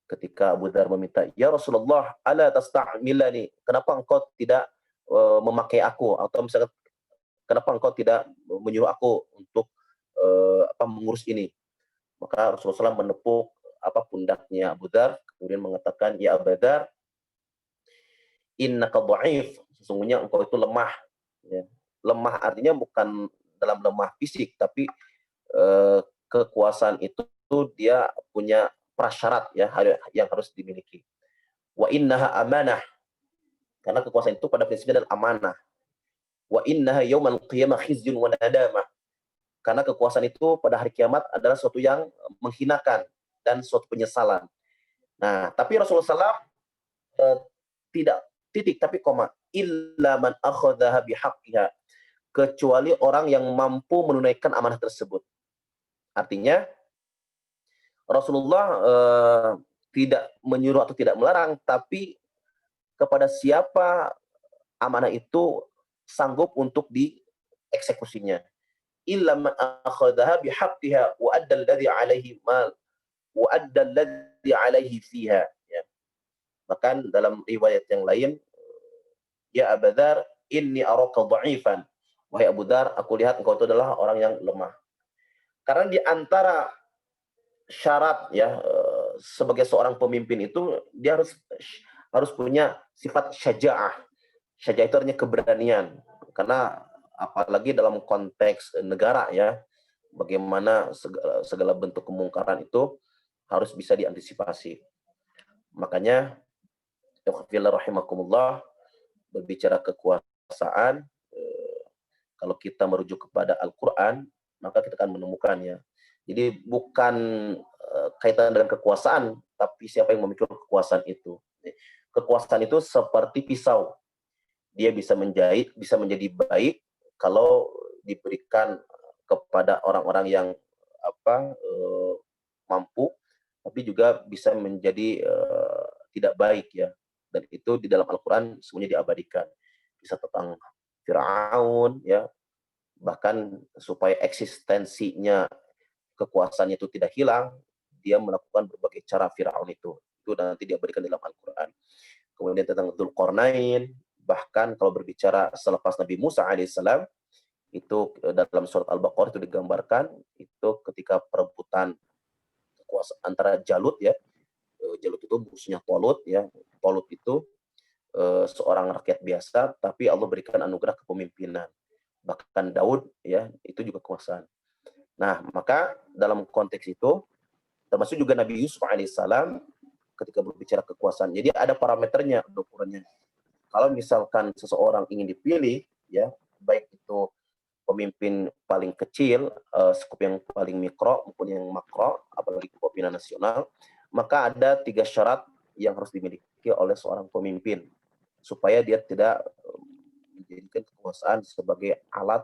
Ketika Abu Dzar meminta, "Ya Rasulullah, ala tasta'milani?" Kenapa engkau tidak memakai aku, atau misalnya kenapa engkau tidak menyuruh aku untuk mengurus ini? Maka Rasulullah SAW menepuk pundaknya Abu Dzar, kemudian mengatakan, "Ya Abu Dzar, innaka dha'if." Sesungguhnya engkau itu lemah. Ya. Lemah artinya bukan dalam lemah fisik, tapi kekuasaan itu dia punya prasyarat ya yang harus dimiliki. Wa innaha amanah. Karena kekuasaan itu pada prinsipnya adalah amanah. Wa innaha yaumal qiyamah khizyun wa nadamah. Karena kekuasaan itu pada hari kiamat adalah sesuatu yang menghinakan dan suatu penyesalan. Nah, tapi Rasulullah SAW tidak titik tapi koma, illa man akhadhaha bihaqqiha, kecuali orang yang mampu menunaikan amanah tersebut. Artinya Rasulullah tidak menyuruh atau tidak melarang, tapi kepada siapa amanah itu sanggup untuk dieksekusinya. Illa man akhadhaha bihaqqiha wa adda alladhi alaihi mal wa adda alladhi alaihi fiha. Ya. Bahkan dalam riwayat yang lain, ya Abu Dzar, inni araka dha'ifan. Wahai Abu Dzar, aku lihat engkau itu adalah orang yang lemah. Karena di antara syarat ya sebagai seorang pemimpin itu dia harus punya sifat syaja'ah. Syaja'ah itu artinya keberanian. Karena apalagi dalam konteks negara ya, bagaimana segala bentuk kemungkaran itu harus bisa diantisipasi. Makanya rahimakumullah, berbicara kekuasaan, kalau kita merujuk kepada Al-Quran, maka kita akan menemukannya. Jadi bukan kaitan dengan kekuasaan, tapi siapa yang memikul kekuasaan itu. Kekuasaan itu seperti pisau. Dia bisa menjahit, bisa menjadi baik kalau diberikan kepada orang-orang yang mampu, tapi juga bisa menjadi tidak baik ya. Dan itu di dalam Al-Quran semuanya diabadikan. Bisa tentang Firaun ya, bahkan supaya eksistensinya kekuasaannya itu tidak hilang, dia melakukan berbagai cara Firaun itu nanti diabadikan dalam Al-Quran. Kemudian tentang Dzulqarnain, bahkan kalau berbicara selepas Nabi Musa alaihissalam, itu dalam surat Al-Baqarah itu digambarkan itu ketika perebutan kekuasaan antara Jalut ya, Jalut itu musuhnya Talut ya, Talut itu seorang rakyat biasa, tapi Allah berikan anugerah kepemimpinan. Bahkan Daud ya, itu juga kekuasaan. Nah, maka dalam konteks itu termasuk juga Nabi Yusuf alaihissalam ketika berbicara kekuasaan. Jadi ada parameternya, ada ukurannya. Kalau misalkan seseorang ingin dipilih ya, baik itu pemimpin paling kecil, skup yang paling mikro maupun yang makro, apalagi kepemimpinan nasional, maka ada 3 syarat yang harus dimiliki oleh seorang pemimpin supaya dia tidak menjadikan kekuasaan sebagai alat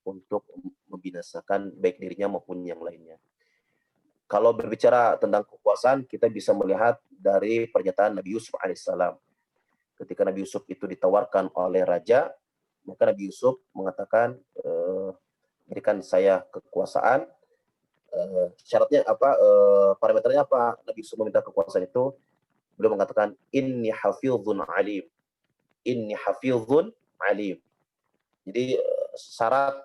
untuk membinasakan baik dirinya maupun yang lainnya. Kalau berbicara tentang kekuasaan, kita bisa melihat dari pernyataan Nabi Yusuf alaihissalam. Ketika Nabi Yusuf itu ditawarkan oleh raja, maka Nabi Yusuf mengatakan, berikan saya kekuasaan. Syaratnya apa? Parameternya apa? Nabi Yusuf meminta kekuasaan itu, beliau mengatakan, inni hafizun alim. Inni hafizun alim. Jadi syarat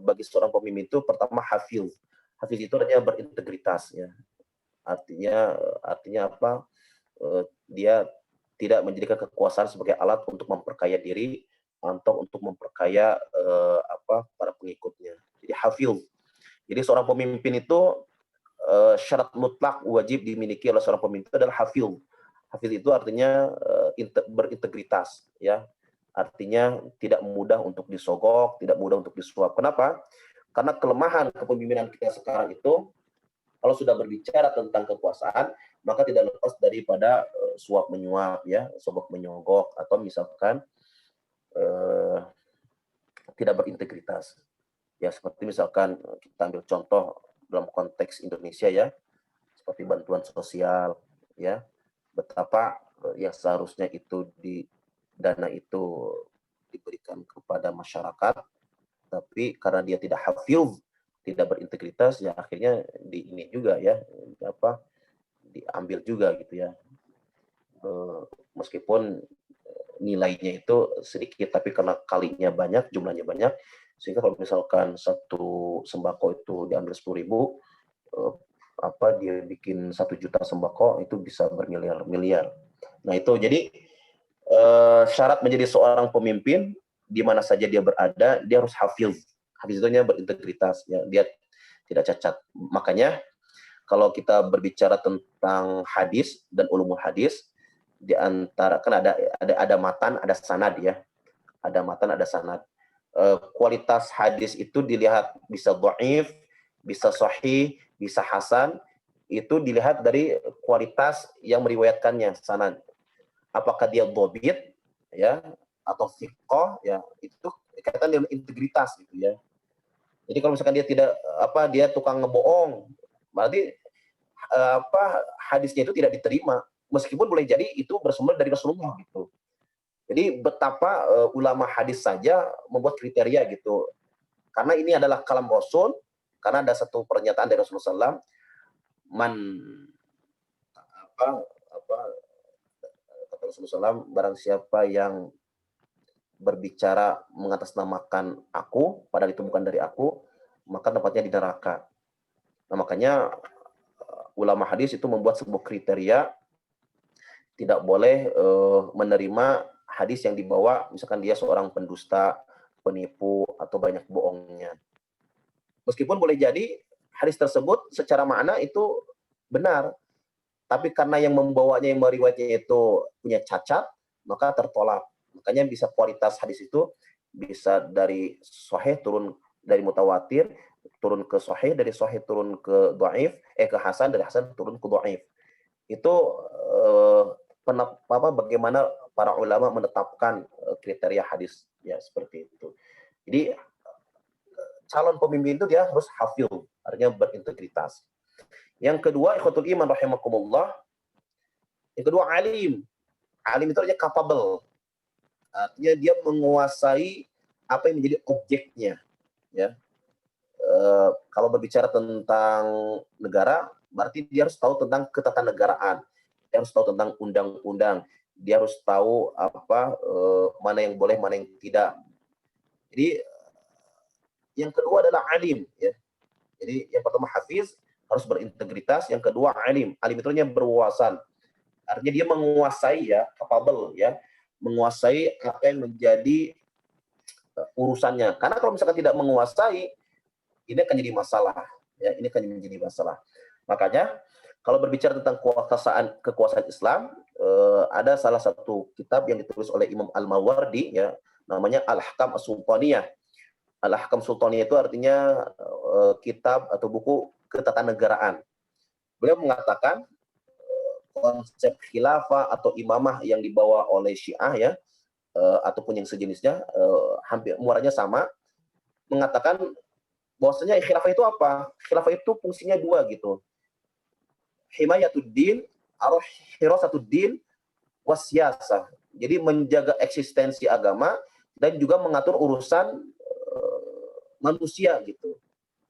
bagi seorang pemimpin itu pertama hafiz. Hafiz itu artinya berintegritas ya. Artinya apa? Dia tidak menjadikan kekuasaan sebagai alat untuk memperkaya diri atau untuk memperkaya para pengikutnya. Jadi hafiz. Jadi seorang pemimpin itu syarat mutlak wajib dimiliki oleh seorang pemimpin itu adalah hafiz. Hafiz itu artinya berintegritas ya. Artinya tidak mudah untuk disogok, tidak mudah untuk disuap. Kenapa? Karena kelemahan kepemimpinan kita sekarang itu, kalau sudah berbicara tentang kekuasaan, maka tidak lepas daripada suap menyuap ya, sogok menyogok, atau misalkan tidak berintegritas. Ya seperti misalkan kita ambil contoh dalam konteks Indonesia ya, seperti bantuan sosial ya, betapa yang seharusnya itu dana itu diberikan kepada masyarakat, tapi karena dia tidak hafiz, tidak berintegritas, ya akhirnya ini juga ya, diambil juga gitu ya. Meskipun nilainya itu sedikit, tapi karena kalinya banyak, jumlahnya banyak, sehingga kalau misalkan satu sembako itu diambil 10.000, dia bikin 1 juta sembako itu bisa bermiliar-miliar. Nah itu jadi syarat menjadi seorang pemimpin di mana saja dia berada, dia harus hafiz. Hafiz itu berintegritas, ya, dia tidak cacat. Makanya kalau kita berbicara tentang hadis dan ulumul hadis, di antara kan ada matan, ada sanad ya. Ada matan, ada sanad. Kualitas hadis itu dilihat bisa dhaif, bisa sahih, bisa hasan. Itu dilihat dari kualitas yang meriwayatkannya, sanad. Apakah dia dhabit ya atau thiqah ya, itu kaitan dengan integritas gitu ya. Jadi kalau misalkan dia tidak dia tukang ngebohong, berarti hadisnya itu tidak diterima, meskipun boleh jadi itu bersumber dari Rasulullah gitu. Jadi betapa ulama hadis saja membuat kriteria gitu. Karena ini adalah kalam Rasul, karena ada satu pernyataan dari Rasulullah SAW, kata Rasulullah SAW, barang siapa yang berbicara mengatasnamakan aku, padahal itu bukan dari aku, maka tempatnya di neraka. Nah, makanya ulama hadis itu membuat sebuah kriteria, tidak boleh menerima hadis yang dibawa, misalkan dia seorang pendusta, penipu, atau banyak bohongnya. Meskipun boleh jadi hadis tersebut secara makna itu benar, tapi karena yang membawanya, yang meriwayatnya itu punya cacat, maka tertolak. Makanya bisa kualitas hadis itu bisa dari sahih turun, dari mutawatir turun ke sahih, dari sahih turun ke dhaif, ke hasan, dari hasan turun ke dhaif. Itu bagaimana para ulama menetapkan kriteria hadis ya, seperti itu. Jadi calon pemimpin itu dia harus hafil, artinya berintegritas. Yang kedua, ikhwatul iman rahimakumullah, yang kedua alim. Alim itu artinya capable. Artinya dia menguasai apa yang menjadi objeknya. Ya. Kalau berbicara tentang negara, berarti dia harus tahu tentang ketatanegaraan. Dia harus tahu tentang undang-undang. Dia harus tahu mana yang boleh, mana yang tidak. Jadi yang kedua adalah alim. Ya. Jadi yang pertama hafiz, harus berintegritas. Yang kedua alim. Alim itu artinya berwawasan. Artinya dia menguasai ya, capable ya, menguasai apa yang menjadi urusannya. Karena kalau misalkan tidak menguasai, ini akan jadi masalah. Ya, ini akan menjadi masalah. Makanya kalau berbicara tentang kekuasaan Islam, ada salah satu kitab yang ditulis oleh Imam Al-Mawardi, ya, namanya Al-Ahkam As-Sultaniyah. Al-Ahkam Sultaniyah itu artinya kitab atau buku ketatanegaraan. Beliau mengatakan konsep khilafah atau imamah yang dibawa oleh Syiah ya, ataupun yang sejenisnya, hampir muaranya sama, mengatakan bahwasanya khilafah itu apa? Khilafah itu fungsinya dua gitu. Himayatuddin, hirasatuddin, wasyasah. Jadi menjaga eksistensi agama dan juga mengatur urusan manusia gitu.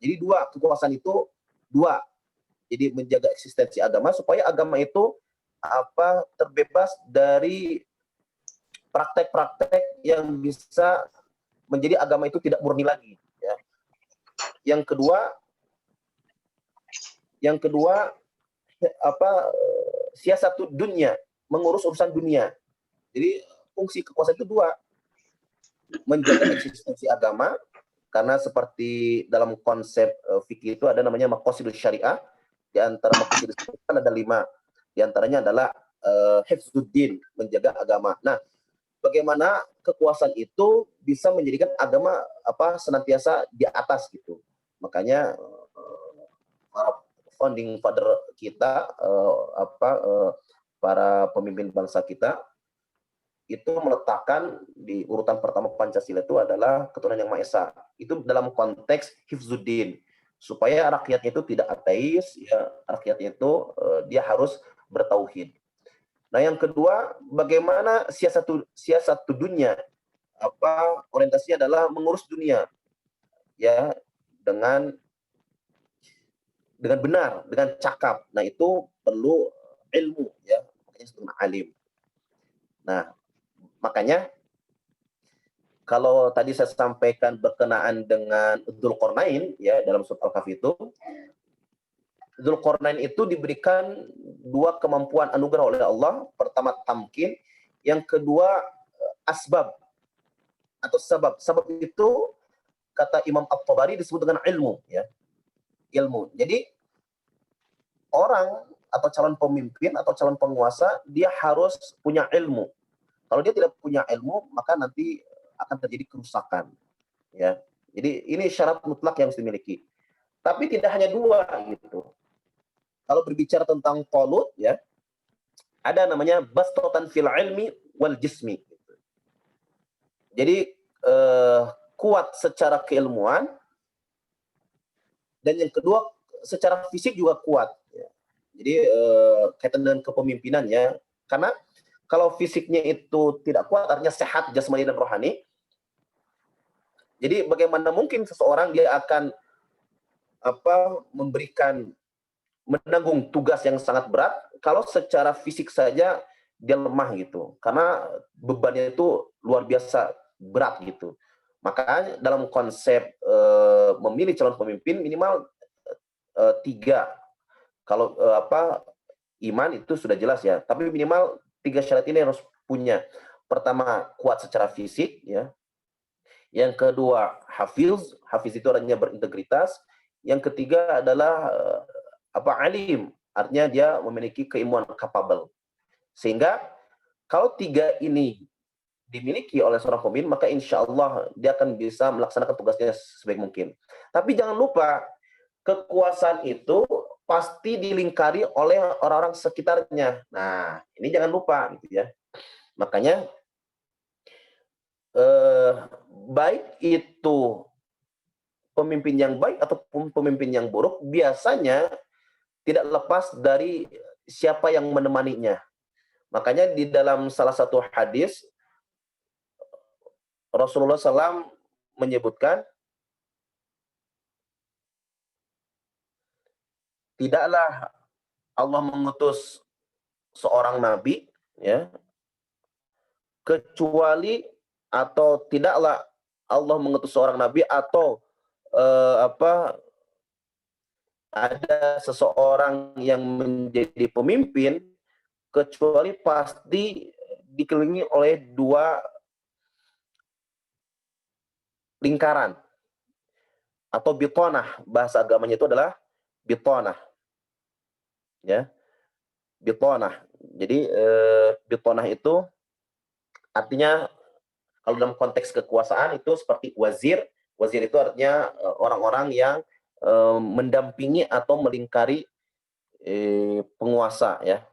Jadi dua, kekuasaan itu dua. Jadi menjaga eksistensi agama supaya agama itu terbebas dari praktek-praktek yang bisa menjadi agama itu tidak murni lagi. Ya. yang kedua siasatu dunia, mengurus urusan dunia. Jadi fungsi kekuasaan itu dua, menjaga eksistensi agama, karena seperti dalam konsep fikih itu ada namanya maqasidus syariah. Di antara maqasidus syariah ada 5. Di antaranya adalah hifzuddin, menjaga agama. Nah, bagaimana kekuasaan itu bisa menjadikan agama senantiasa di atas gitu. Makanya para founding father kita, para pemimpin bangsa kita itu meletakkan di urutan pertama Pancasila itu adalah ketuhanan yang Maha Esa. Itu dalam konteks hifzuddin, supaya rakyatnya itu tidak ateis, ya, rakyatnya itu dia harus bertauhid. Nah, yang kedua, bagaimana siasatu dunia, orientasinya adalah mengurus dunia, ya, dengan benar, dengan cakap. Nah, itu perlu ilmu, ya, makanya disebut alim. Nah, makanya kalau tadi saya sampaikan berkenaan dengan Dzulqarnain, ya, dalam surat Al-Kahfi itu, Dzulqarnain itu diberikan 2 kemampuan anugerah oleh Allah. Pertama tamkin, yang kedua asbab atau sabab. Sabab itu kata Imam At-Tabari disebut dengan ilmu, ya. Ilmu. Jadi orang atau calon pemimpin atau calon penguasa dia harus punya ilmu. Kalau dia tidak punya ilmu, maka nanti akan terjadi kerusakan, ya. Jadi ini syarat mutlak yang harus dimiliki. Tapi tidak hanya 2 gitu. Kalau berbicara tentang Talut, ya, ada namanya bastatan fil ilmi wal jismi. Jadi kuat secara keilmuan, dan yang kedua secara fisik juga kuat. Ya. Jadi kaitan dengan kepemimpinan, ya, karena kalau fisiknya itu tidak kuat, artinya sehat jasmani dan rohani. Jadi bagaimana mungkin seseorang dia akan menanggung tugas yang sangat berat kalau secara fisik saja dia lemah gitu, karena bebannya itu luar biasa berat gitu. Maka dalam konsep memilih calon pemimpin minimal 3. Kalau iman itu sudah jelas, ya, tapi minimal 3 syarat ini harus punya. Pertama, kuat secara fisik, ya. Yang kedua, hafiz itu artinya berintegritas. Yang ketiga adalah alim, artinya dia memiliki keilmuan capable. Sehingga kalau 3 ini dimiliki oleh seorang pemimpin, maka insya Allah dia akan bisa melaksanakan tugasnya sebaik mungkin. Tapi jangan lupa, kekuasaan itu pasti dilingkari oleh orang-orang sekitarnya. Nah, ini jangan lupa, gitu ya. Makanya baik itu pemimpin yang baik ataupun pemimpin yang buruk, biasanya tidak lepas dari siapa yang menemaninya. Makanya di dalam salah satu hadis, Rasulullah SAW menyebutkan, tidaklah Allah mengutus seorang nabi, ya, kecuali atau tidaklah Allah mengutus seorang nabi atau ada seseorang yang menjadi pemimpin kecuali pasti dikelilingi oleh 2 lingkaran atau bitonah. Bahasa agamanya itu adalah bitonah, ya, bitonah. Jadi bitonah itu artinya kalau dalam konteks kekuasaan itu seperti wazir. Wazir itu artinya orang-orang yang mendampingi atau melingkari penguasa, ya.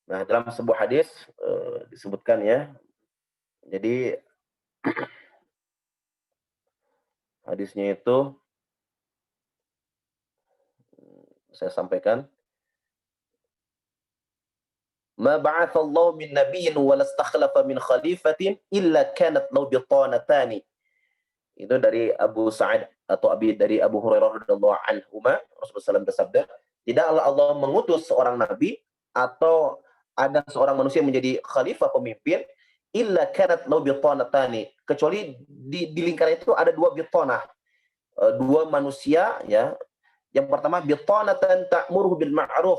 Nah, dalam sebuah hadis disebutkan, ya. Jadi hadisnya itu saya sampaikan. Ma ba'athallahu min nabiyyin wa lastakhlafa min khalifatin illa kanat lahu bitanatani. Itu dari Abu Sa'id atau dari Abu Hurairah radhiyallahu anhu, Rasulullah SAW bersabda, tidaklah Allah mengutus seorang nabi atau ada seorang manusia menjadi khalifah pemimpin illa kanat lahu bitanatani, kecuali di lingkaran itu ada 2 bitanah. dua manusia ya. Yang pertama bitanatan ta'muruhu bil ma'ruf,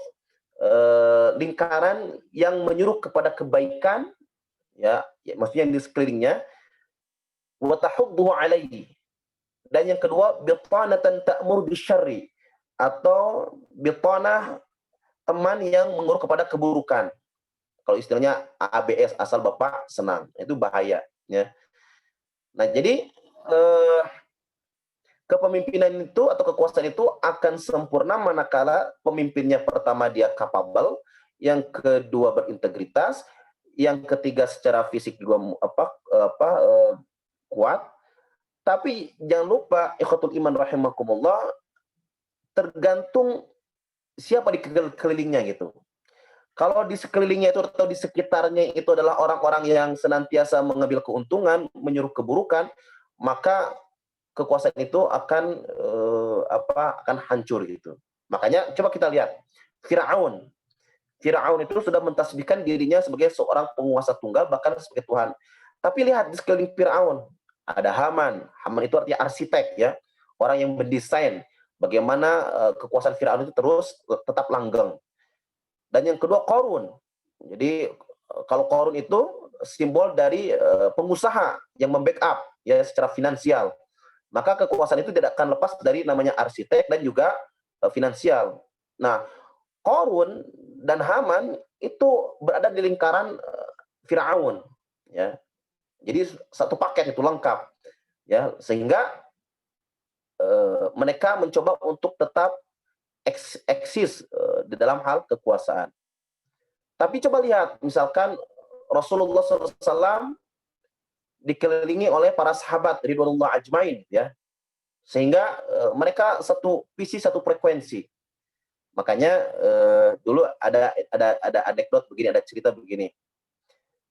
lingkaran yang menyuruh kepada kebaikan ya, maksudnya yang di sekelilingnya, wa tahudduhu alaihi. Dan yang kedua bitanatan ta'muru bisyarri, atau bitanah, teman yang mengurus kepada keburukan. Kalau istilahnya ABS, asal Bapak senang, itu bahaya ya. Nah, jadi kepemimpinan itu atau kekuasaan itu akan sempurna manakala pemimpinnya pertama dia capable, yang kedua berintegritas, yang ketiga secara fisik juga kuat. Tapi jangan lupa ikhwatul iman rahimakumullah, tergantung siapa di kelilingnya gitu. Kalau di sekelilingnya itu atau di sekitarnya itu adalah orang-orang yang senantiasa mengambil keuntungan, menyuruh keburukan, maka kekuasaan itu akan akan hancur gitu. Makanya coba kita lihat Firaun. Firaun itu sudah mentasbihkan dirinya sebagai seorang penguasa tunggal, bahkan sebagai Tuhan. Tapi lihat di sekeliling Firaun ada Haman. Haman itu artinya arsitek ya, orang yang mendesain bagaimana kekuasaan Firaun itu terus tetap langgeng. Dan yang kedua Qarun. Jadi kalau Qarun itu simbol dari pengusaha yang membackup ya secara finansial. Maka kekuasaan itu tidak akan lepas dari namanya arsitek dan juga finansial. Nah, Qarun dan Haman itu berada di lingkaran Firaun ya. Jadi satu paket itu lengkap ya, sehingga mereka mencoba untuk tetap eksis di dalam hal kekuasaan. Tapi coba lihat, misalkan Rasulullah SAW dikelilingi oleh para sahabat ridwanullah ajmain ya, sehingga mereka satu visi, satu frekuensi. Makanya dulu ada anekdot begini, ada cerita begini.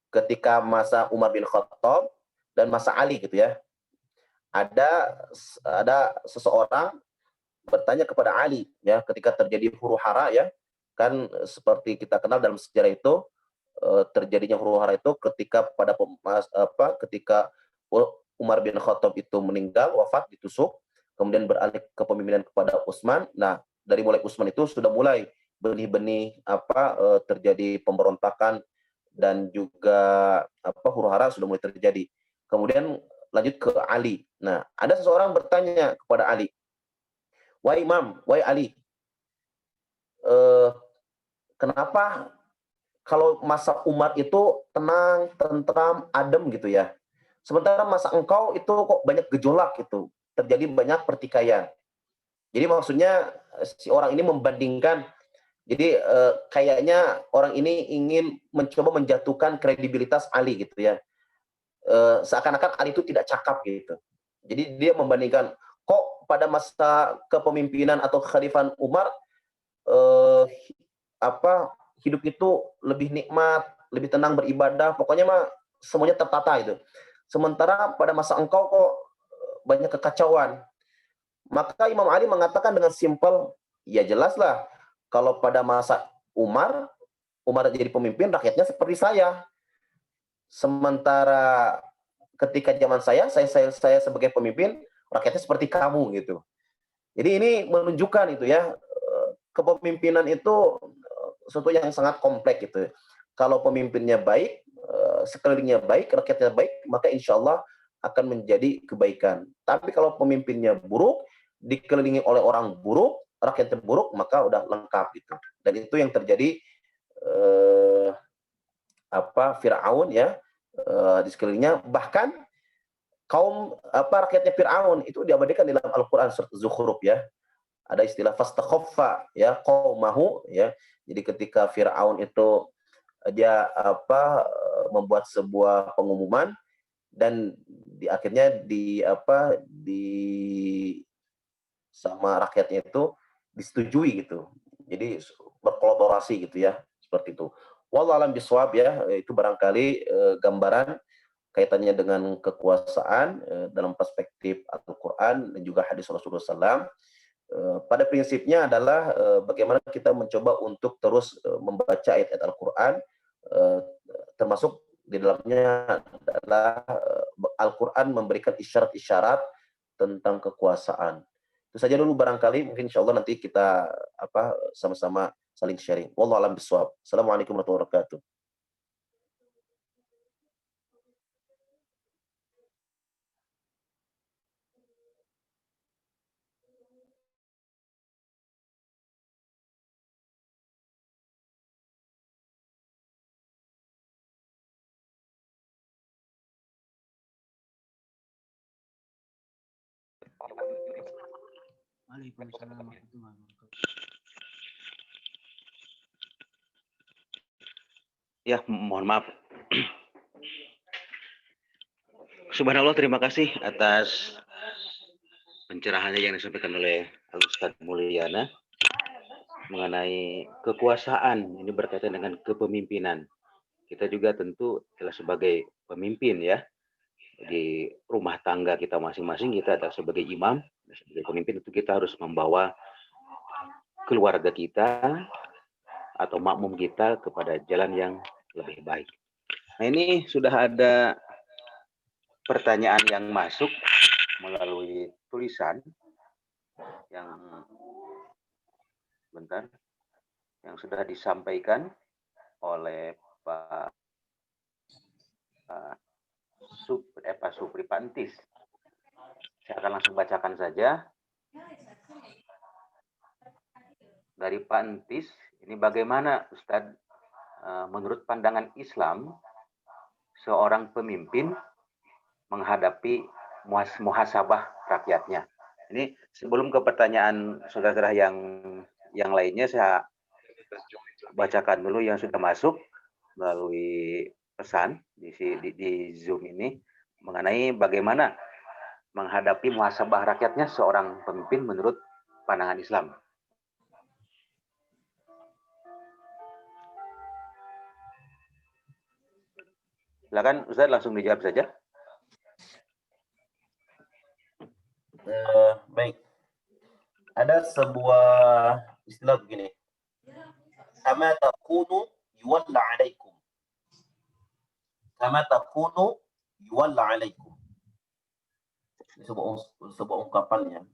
Ketika masa Umar bin Khattab dan masa Ali gitu ya, ada seseorang bertanya kepada Ali ya, ketika terjadi huru hara ya, kan seperti kita kenal dalam sejarah itu, terjadinya huru hara itu ketika ketika Umar bin Khattab itu meninggal, wafat, ditusuk, kemudian beralih kepemimpinan kepada Utsman. Nah, dari mulai Utsman itu sudah mulai benih-benih terjadi pemberontakan dan juga huru hara sudah mulai terjadi. Kemudian lanjut ke Ali. Nah, ada seseorang bertanya kepada Ali, "Wahai Imam, wahai Ali, kenapa kalau masa Umar itu tenang, tentram, adem gitu ya, sementara masa engkau itu kok banyak gejolak gitu, terjadi banyak pertikaian?" Jadi maksudnya si orang ini membandingkan, jadi kayaknya orang ini ingin mencoba menjatuhkan kredibilitas Ali gitu ya, seakan-akan Ali itu tidak cakap gitu. Jadi dia membandingkan, kok pada masa kepemimpinan atau kekhalifahan Umar hidup itu lebih nikmat, lebih tenang beribadah, pokoknya mah semuanya tertata itu. Sementara pada masa engkau kok banyak kekacauan. Maka Imam Ali mengatakan dengan simpel, ya jelaslah kalau pada masa Umar jadi pemimpin, rakyatnya seperti saya. Sementara ketika zaman saya sebagai pemimpin, rakyatnya seperti kamu gitu. Jadi ini menunjukkan itu ya, kepemimpinan itu sesuatu yang sangat kompleks gitu. Kalau pemimpinnya baik, sekelilingnya baik, rakyatnya baik, maka insya Allah akan menjadi kebaikan. Tapi kalau pemimpinnya buruk, dikelilingi oleh orang buruk, rakyatnya buruk, maka udah lengkap gitu. Dan itu yang terjadi Firaun ya, di sekelilingnya. Bahkan kaum rakyatnya Firaun itu diabadikan dalam Al-Qur'an surat Zukhruf ya. Ada istilah fastakhaffa ya qaumahu ya. Jadi ketika Firaun itu dia membuat sebuah pengumuman dan akhirnya sama rakyatnya itu disetujui gitu. Jadi berkolaborasi gitu ya, seperti itu. Wallahu a'lam bishawab ya, itu barangkali gambaran kaitannya dengan kekuasaan dalam perspektif Al-Qur'an dan juga hadis Rasulullah SAW. Pada prinsipnya adalah bagaimana kita mencoba untuk terus membaca ayat-ayat Al-Qur'an, termasuk di dalamnya adalah Al-Qur'an memberikan isyarat-isyarat tentang kekuasaan. Itu saja dulu barangkali, mungkin insyaallah nanti kita sama-sama saling sharing. Wallahu a'lam bishawab. Assalamualaikum warahmatullahi wabarakatuh. Waalaikumsalam warahmatullahi wabarakatuh. Ya, mohon maaf. Subhanallah, terima kasih atas pencerahannya yang disampaikan oleh Al-Ustaz Mulyana mengenai kekuasaan. Ini berkaitan dengan kepemimpinan. Kita juga tentu adalah sebagai pemimpin ya. Di rumah tangga kita masing-masing, kita adalah sebagai imam, sebagai pemimpin, itu kita harus membawa keluarga kita atau makmum kita kepada jalan yang lebih baik. Nah, ini sudah ada pertanyaan yang masuk melalui tulisan yang sudah disampaikan oleh Pak Supri Pantis. Saya akan langsung bacakan saja. Dari Pak Antis, ini bagaimana Ustadz, menurut pandangan Islam, seorang pemimpin menghadapi muhasabah rakyatnya. Ini sebelum ke pertanyaan saudara-saudara yang lainnya, saya bacakan dulu yang sudah masuk melalui pesan di Zoom ini mengenai bagaimana menghadapi muhasabah rakyatnya seorang pemimpin menurut pandangan Islam. Silakan Ustaz, langsung dijawab saja. Baik. Ada sebuah istilah begini. Kama takunu yuwalla alaikum. Kama takunu yuwalla alaikum. Ini sebuah ungkapannya.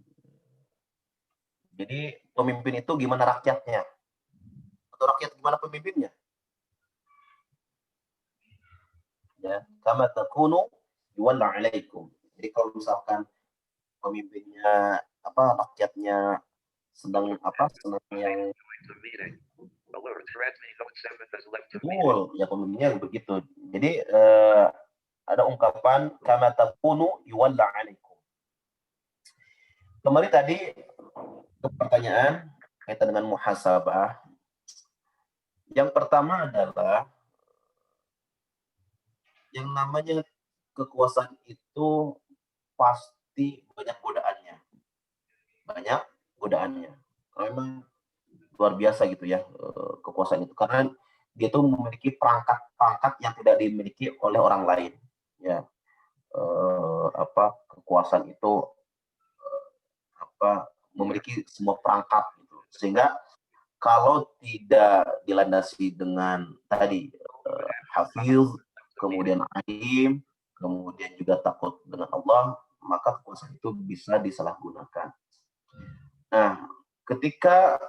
Jadi pemimpin itu gimana rakyatnya? Atau rakyat gimana pemimpinnya? Ya, kama takunu yuwalla alaikum. Jadi kalau misalkan pemimpinnya rakyatnya sedang yang betul, ya pemimpinnya begitu. Jadi ada ungkapan kama takunu yuwalla alaikum. Kembali tadi ke pertanyaan kaitan dengan muhasabah. Yang pertama adalah yang namanya kekuasaan itu pasti banyak godaannya. Banyak godaannya. Karena memang luar biasa gitu ya kekuasaan itu. Karena dia itu memiliki perangkat-perangkat yang tidak dimiliki oleh orang lain. Ya, kekuasaan itu memiliki semua perangkat gitu. Sehingga kalau tidak dilandasi dengan tadi hafiz, kemudian alim, kemudian juga takut dengan Allah, maka kekuasaan itu bisa disalahgunakan. Nah, ketika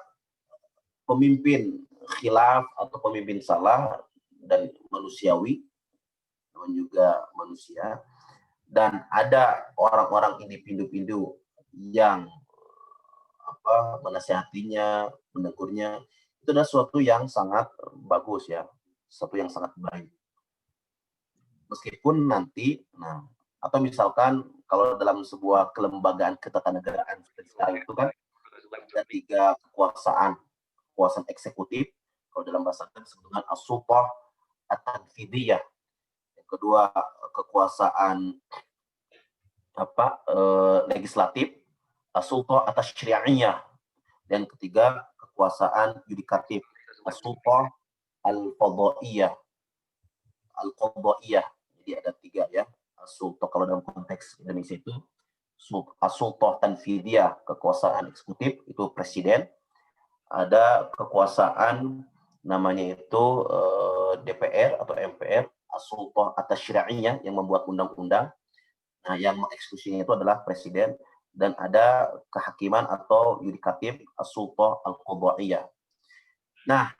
pemimpin khilaf atau pemimpin salah dan manusiawi, dan juga manusia, dan ada orang-orang individu-individu yang menasihatinya, menegurnya, itu adalah sesuatu yang sangat bagus ya, sesuatu yang sangat baik. Meskipun nanti, atau misalkan kalau dalam sebuah kelembagaan ketatanegaraan seperti sekarang itu kan ada 3 kekuasaan eksekutif, kalau dalam bahasa Arab disebut dengan as-sultah at-tanfidiyah. Yang kedua kekuasaan legislatif, as-sultah at-tasyri'iyah, dan ketiga kekuasaan yudikatif, as-sultah al-qadhaiyah. Jadi ada 3 ya. As-sultah kalau dalam konteks Indonesia itu as-sultah tanfidiyah, kekuasaan eksekutif itu presiden. Ada kekuasaan namanya itu DPR atau MPR, as-sultah at-tasyri'iyah yang membuat undang-undang. Nah, yang mengeksekusinya itu adalah presiden. dan ada kehakiman atau yudikatif as-sultah al-qadha'iyah. Nah,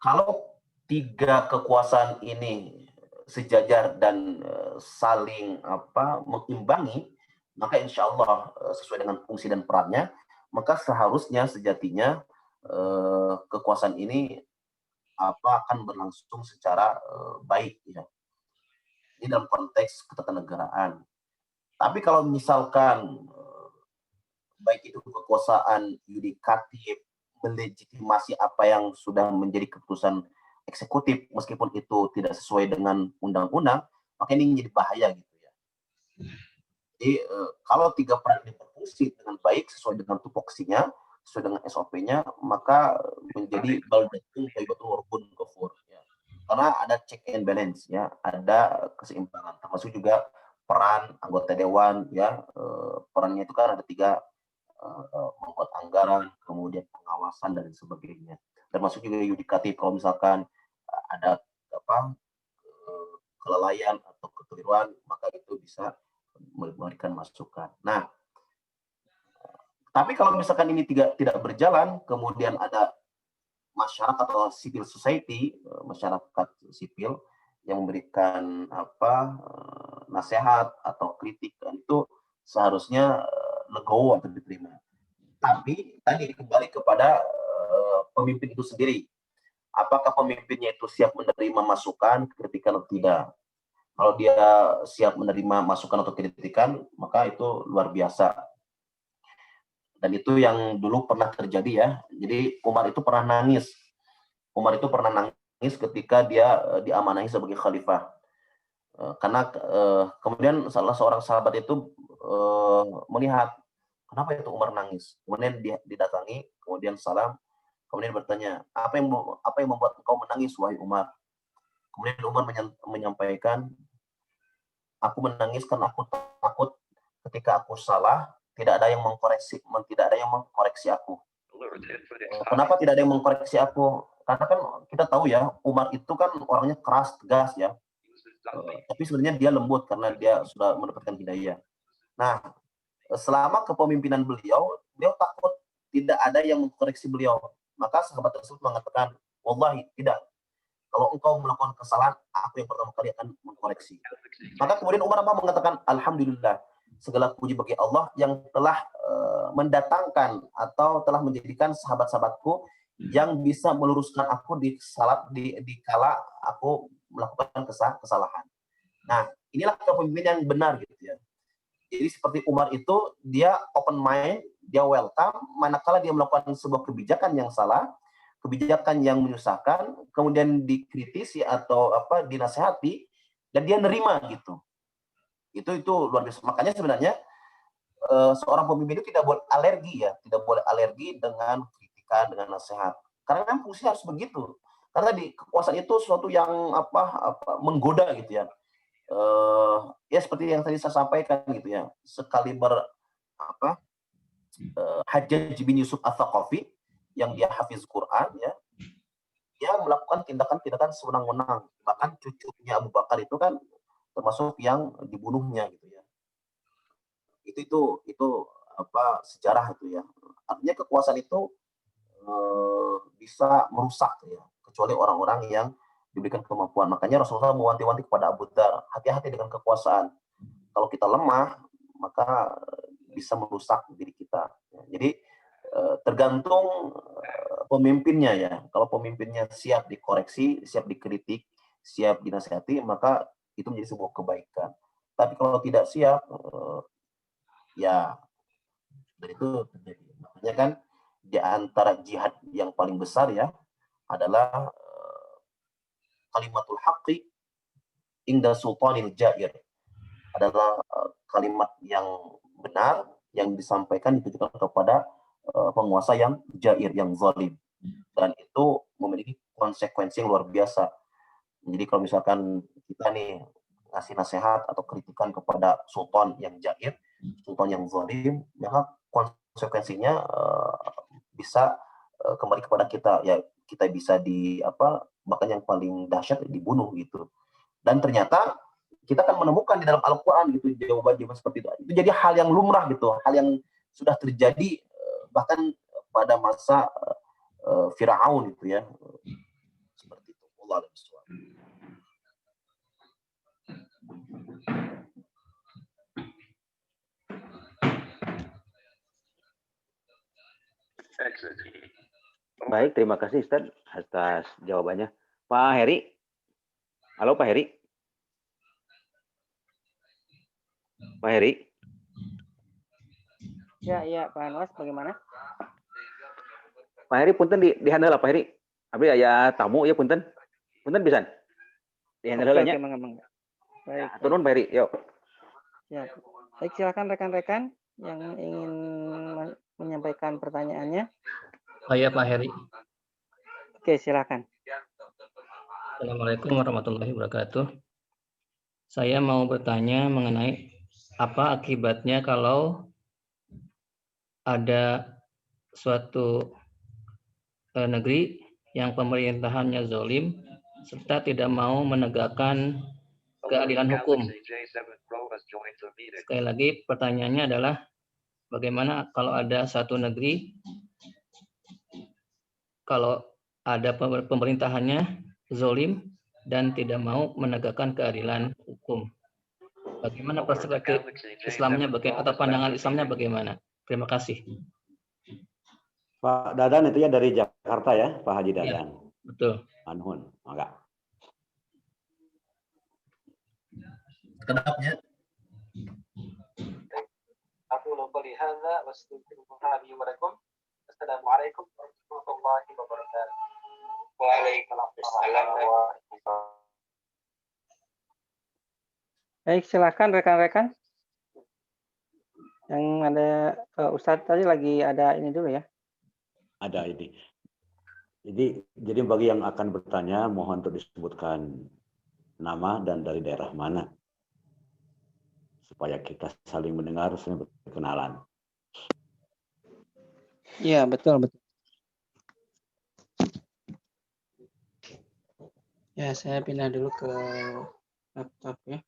kalau tiga kekuasaan ini sejajar dan saling mengimbangi, maka insya Allah sesuai dengan fungsi dan perannya, maka seharusnya sejatinya kekuasaan ini akan berlangsung secara baik ya. Ini dalam konteks ketatanegaraan. Tapi kalau misalkan baik itu kekuasaan yudikatif melegitimasi apa yang sudah menjadi keputusan eksekutif meskipun itu tidak sesuai dengan undang-undang, maka ini menjadi bahaya gitu ya. Jadi kalau tiga peran ini berfungsi dengan baik sesuai dengan tupoksinya, sesuai dengan SOP-nya, maka menjadi baldatun thayyibatun wa rabbun ghafur ya. Karena ada check and balance ya, ada keseimbangan, termasuk juga peran anggota dewan ya, perannya itu kan ada tiga, membuat anggaran, kemudian pengawasan dan sebagainya. Termasuk juga yudikatif kalau misalkan ada kelalaian atau kekeliruan, maka itu bisa memberikan masukan. Nah, tapi kalau misalkan ini tidak berjalan, kemudian ada masyarakat atau civil society, masyarakat sipil yang memberikan nasihat atau kritik, itu seharusnya legowo atau diterima. Tapi tadi kembali kepada pemimpin itu sendiri. Apakah pemimpinnya itu siap menerima masukan, kritikan atau tidak? Kalau dia siap menerima masukan atau kritikan, maka itu luar biasa. Dan itu yang dulu pernah terjadi ya. Jadi Umar itu pernah nangis. Umar itu pernah nangis ketika dia diamanahi sebagai khalifah. Karena kemudian salah seorang sahabat itu melihat kenapa itu Umar nangis. Kemudian dia didatangi, kemudian salam, kemudian bertanya, apa yang membuat engkau menangis wahai Umar? Kemudian Umar menyampaikan, aku menangis karena aku takut ketika aku salah, tidak ada yang mengkoreksi aku. Kenapa tidak ada yang mengkoreksi aku? Karena kan kita tahu ya, Umar itu kan orangnya keras, tegas ya. Tapi sebenarnya dia lembut karena dia sudah mendapatkan hidayah. Nah, selama kepemimpinan beliau takut tidak ada yang mengkoreksi beliau. Maka sahabat tersebut mengatakan, wallahi tidak. Kalau engkau melakukan kesalahan, aku yang pertama kali akan mengkoreksi. Maka kemudian Umar mengatakan, alhamdulillah, segala puji bagi Allah yang telah mendatangkan atau telah menjadikan sahabat-sahabatku yang bisa meluruskan aku di kala aku melakukan kesalahan. Nah, inilah kepemimpinan yang benar gitu ya. Jadi seperti Umar itu, dia open mind, dia welcome, manakala dia melakukan sebuah kebijakan yang salah, kebijakan yang menyusahkan, kemudian dikritisi atau dinasehati, dan dia nerima gitu. Itu luar biasa. Makanya sebenarnya seorang pemimpin itu tidak boleh alergi ya, tidak boleh alergi dengan kritikan, dengan nasihat. Karena kan fungsinya harus begitu. Karena di kekuasaan itu sesuatu yang menggoda gitu ya. Ya seperti yang tadi saya sampaikan gitu ya. Sekaliber Hajjaj bin Yusuf Ats-Tsaqafi yang dia hafiz Quran ya. Dia melakukan tindakan-tindakan sewenang-wenang. Bahkan cucunya Abu Bakar itu kan termasuk yang dibunuhnya gitu ya. Itu sejarah itu ya. Artinya kekuasaan itu bisa merusak ya, kecuali orang-orang yang diberikan kemampuan. Makanya Rasulullah mewanti-wanti kepada Abu Dzar, hati-hati dengan kekuasaan. Kalau kita lemah, maka bisa merusak diri kita. Jadi tergantung pemimpinnya ya. Kalau pemimpinnya siap dikoreksi, siap dikritik, siap dinasihati, maka itu menjadi sebuah kebaikan. Tapi kalau tidak siap, ya dan itu terjadi. Makanya kan di antara jihad yang paling besar ya adalah kalimatul haqqi inda sultanil jair, adalah kalimat yang benar yang disampaikan ditujukan kepada penguasa yang jair, yang zalim, dan itu memiliki konsekuensi yang luar biasa. Jadi kalau misalkan kita nih ngasih nasihat atau kritikan kepada sultan yang jair, sultan yang zalim, maka konsekuensinya bisa kembali kepada kita ya. Kita bisa bahkan yang paling dahsyat dibunuh gitu. Dan ternyata kita akan menemukan di dalam Al-Quran gitu jawaban-jawaban seperti itu. Itu jadi hal yang lumrah gitu, hal yang sudah terjadi bahkan pada masa Firaun itu ya. Seperti itu. Allah SWT. Baik, terima kasih Ustaz atas jawabannya. Pak Heri. Halo Pak Heri. Pak Heri. Ya, Pak Anwas, bagaimana? Pak Heri punten di handle Pak Heri. Abdi aya tamu ya punten. Punten pisan. Di handle nya. Mangga. Baik. Turun Pak Heri, yuk. Ya. Baik, silakan rekan-rekan yang ingin menyampaikan pertanyaannya. Saya Pak Heri. Oke, silakan. Assalamualaikum warahmatullahi wabarakatuh. Saya mau bertanya mengenai apa akibatnya kalau ada suatu negeri yang pemerintahannya zalim serta tidak mau menegakkan keadilan hukum. Sekali lagi pertanyaannya adalah bagaimana kalau ada satu negeri kalau ada pemerintahannya zalim dan tidak mau menegakkan keadilan hukum. Bagaimana perspektif Islamnya atau pandangan Islamnya bagaimana? Terima kasih. Pak Dadan itu ya dari Jakarta ya, Pak Haji Dadan. Ya, betul. Manhun, mangga. Kedapnya. Aku lupa lihada wassalamualaikum warahmatullahi wabarakatuh. Waalaikumsalam warahmatullahi. Baik, silakan rekan-rekan. Yang ada Ustadz tadi lagi ada ini dulu ya. Ada ini. Jadi bagi yang akan bertanya mohon untuk disebutkan nama dan dari daerah mana supaya kita saling mendengar, saling berkenalan. Iya, betul. Ya, saya pindah dulu ke laptop ya.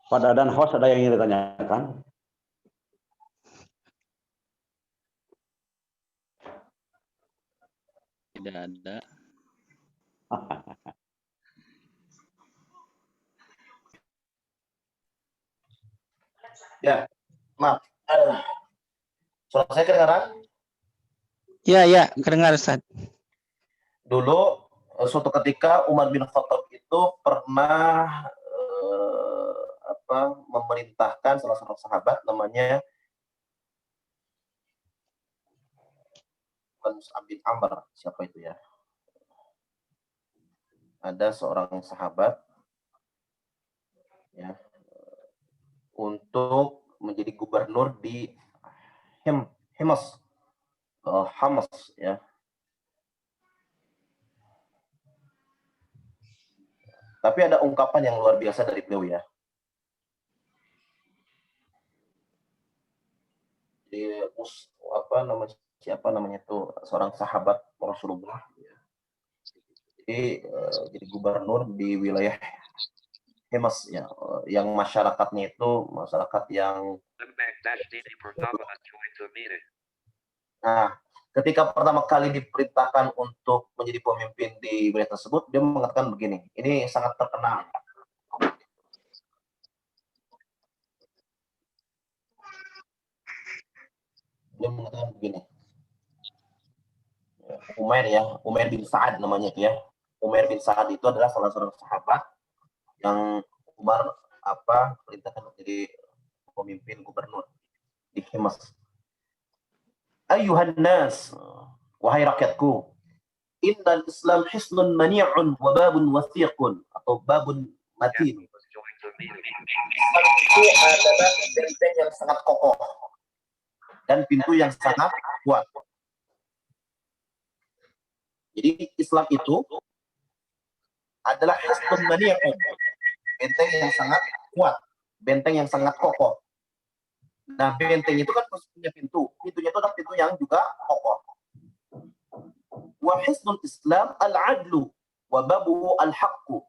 Pak Dadan host ada yang ingin ditanyakan? Tidak ada. Ya, maaf. Suara saya kedengaran? Iya, kedengar Ustaz. Dulu suatu ketika Umar bin Khattab itu pernah memerintahkan salah seorang sahabat namanya Mus'ab bin Amr. Siapa itu ya? Ada seorang sahabat ya untuk menjadi gubernur di Hamas ya. Tapi ada ungkapan yang luar biasa dari beliau ya. Siapa namanya itu seorang sahabat Rasulullah ya. Jadi gubernur di wilayah Hamas ya, yang masyarakatnya itu masyarakat yang ketika pertama kali diperintahkan untuk menjadi pemimpin di wilayah tersebut, dia mengatakan begini, ini sangat terkenal. Dia mengatakan begini, Umair bin Sa'ad namanya itu ya. Umair bin Sa'ad itu adalah salah seorang sahabat yang Umar perintahkan menjadi pemimpin gubernur di Hamas. Ayuhan nas, wahai rakyatku, innal Islam hisnun mani'un wa babun wathiqun atau babun matin. Islam itu adalah benteng yang sangat kokoh dan pintu yang sangat kuat. Jadi Islam itu adalah hisnun mani'un, benteng yang sangat kuat, benteng yang sangat kokoh. Nah, benteng itu kan punya pintu. Pintunya itu adalah pintu yang juga kokoh. Wa hisnul Islam al-adlu wa babuhu al-haqqu.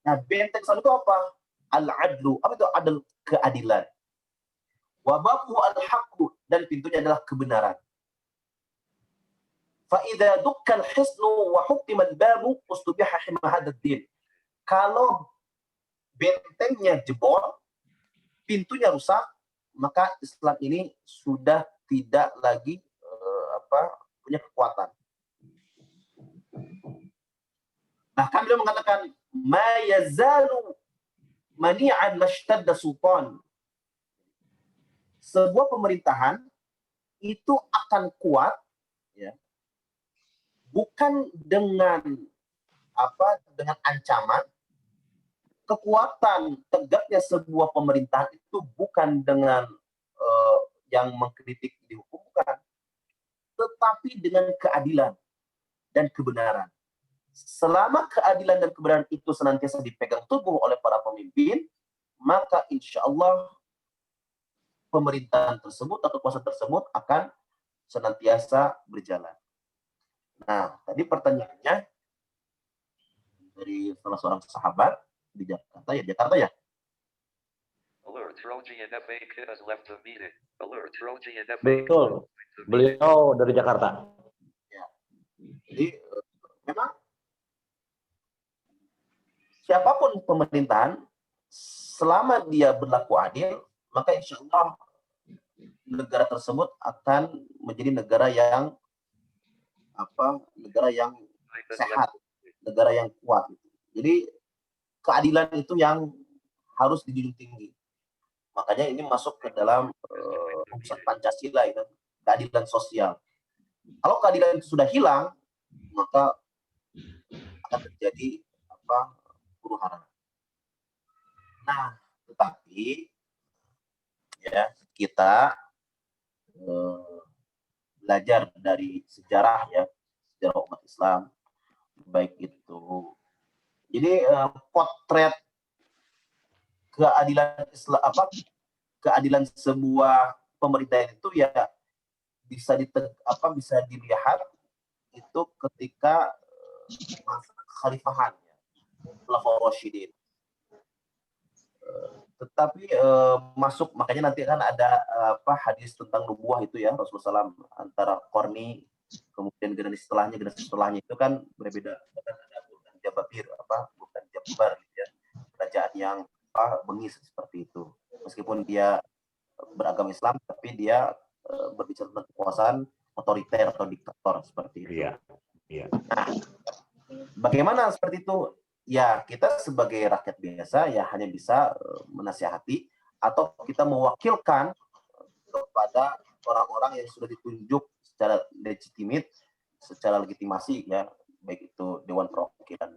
Nah, benteng Islam itu apa? Al-adlu. Apa itu adil? Keadilan. Wa babuhu al-haqqu, dan pintunya adalah kebenaran. Fa idza dukka al-hisnu wa hukima al-babu ustubiha hima hadzal din. Kalau bentengnya jebol, pintunya rusak, maka Islam ini sudah tidak lagi punya kekuatan. Bahkan beliau mengatakan, ma yazalu mani'an mashtadda sultan. Sebuah pemerintahan itu akan kuat, ya, bukan dengan dengan ancaman. Kekuatan tegaknya sebuah pemerintahan itu bukan dengan yang mengkritik dihukum, bukan, tetapi dengan keadilan dan kebenaran. Selama keadilan dan kebenaran itu senantiasa dipegang teguh oleh para pemimpin, maka insya Allah pemerintahan tersebut atau kekuasaan tersebut akan senantiasa berjalan. Nah, tadi pertanyaannya dari salah seorang sahabat di Jakarta ya. Betul. Beliau dari Jakarta. Ya. Jadi memang siapapun pemerintahan, selama dia berlaku adil, maka insya Allah negara tersebut akan menjadi negara yang sehat, negara yang kuat. Jadi keadilan itu yang harus dijunjung tinggi. Makanya ini masuk ke dalam rumusan Pancasila, itu keadilan sosial. Kalau keadilan itu sudah hilang, maka akan terjadi huru-hara. Nah, tetapi ya kita belajar dari sejarah umat Islam, baik itu. Jadi potret keadilan sebuah pemerintahan itu ya bisa dilihat itu ketika masa kekhalifahan Khulafaur Rasyidin. Tetapi masuk, makanya nanti kan ada hadis tentang nubuah itu ya, Rasulullah SAW antara Qarni kemudian generasi setelahnya itu kan berbeda. Ada bukan Jababir, bukan Jabar gitu ya. Kerajaan yang bengis seperti itu. Meskipun dia beragama Islam, tapi dia berbicara tentang kekuasaan otoriter atau diktator seperti itu. Iya. Iya. Nah, bagaimana seperti itu? Ya, kita sebagai rakyat biasa ya hanya bisa menasihati atau kita mewakilkan kepada orang-orang yang sudah ditunjuk secara legitimasi ya, baik itu Dewan Perwakilan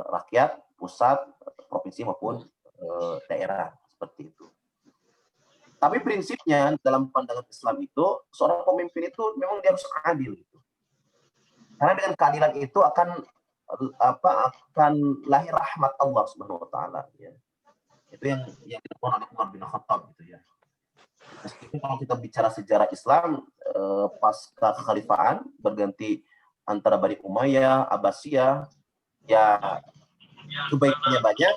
Rakyat, pusat, provinsi maupun daerah, seperti itu. Tapi prinsipnya dalam pandangan Islam itu seorang pemimpin itu memang dia harus adil gitu. Karena dengan keadilan itu akan lahir rahmat Allah Subhanahu wa taala ya. Itu yang dilakukan oleh Umar bin Khattab gitu ya. Meskipun kalau kita bicara sejarah Islam pasca kekhalifahan berganti antara Bani Umayyah, Abbasiyah, ya kebaikannya banyak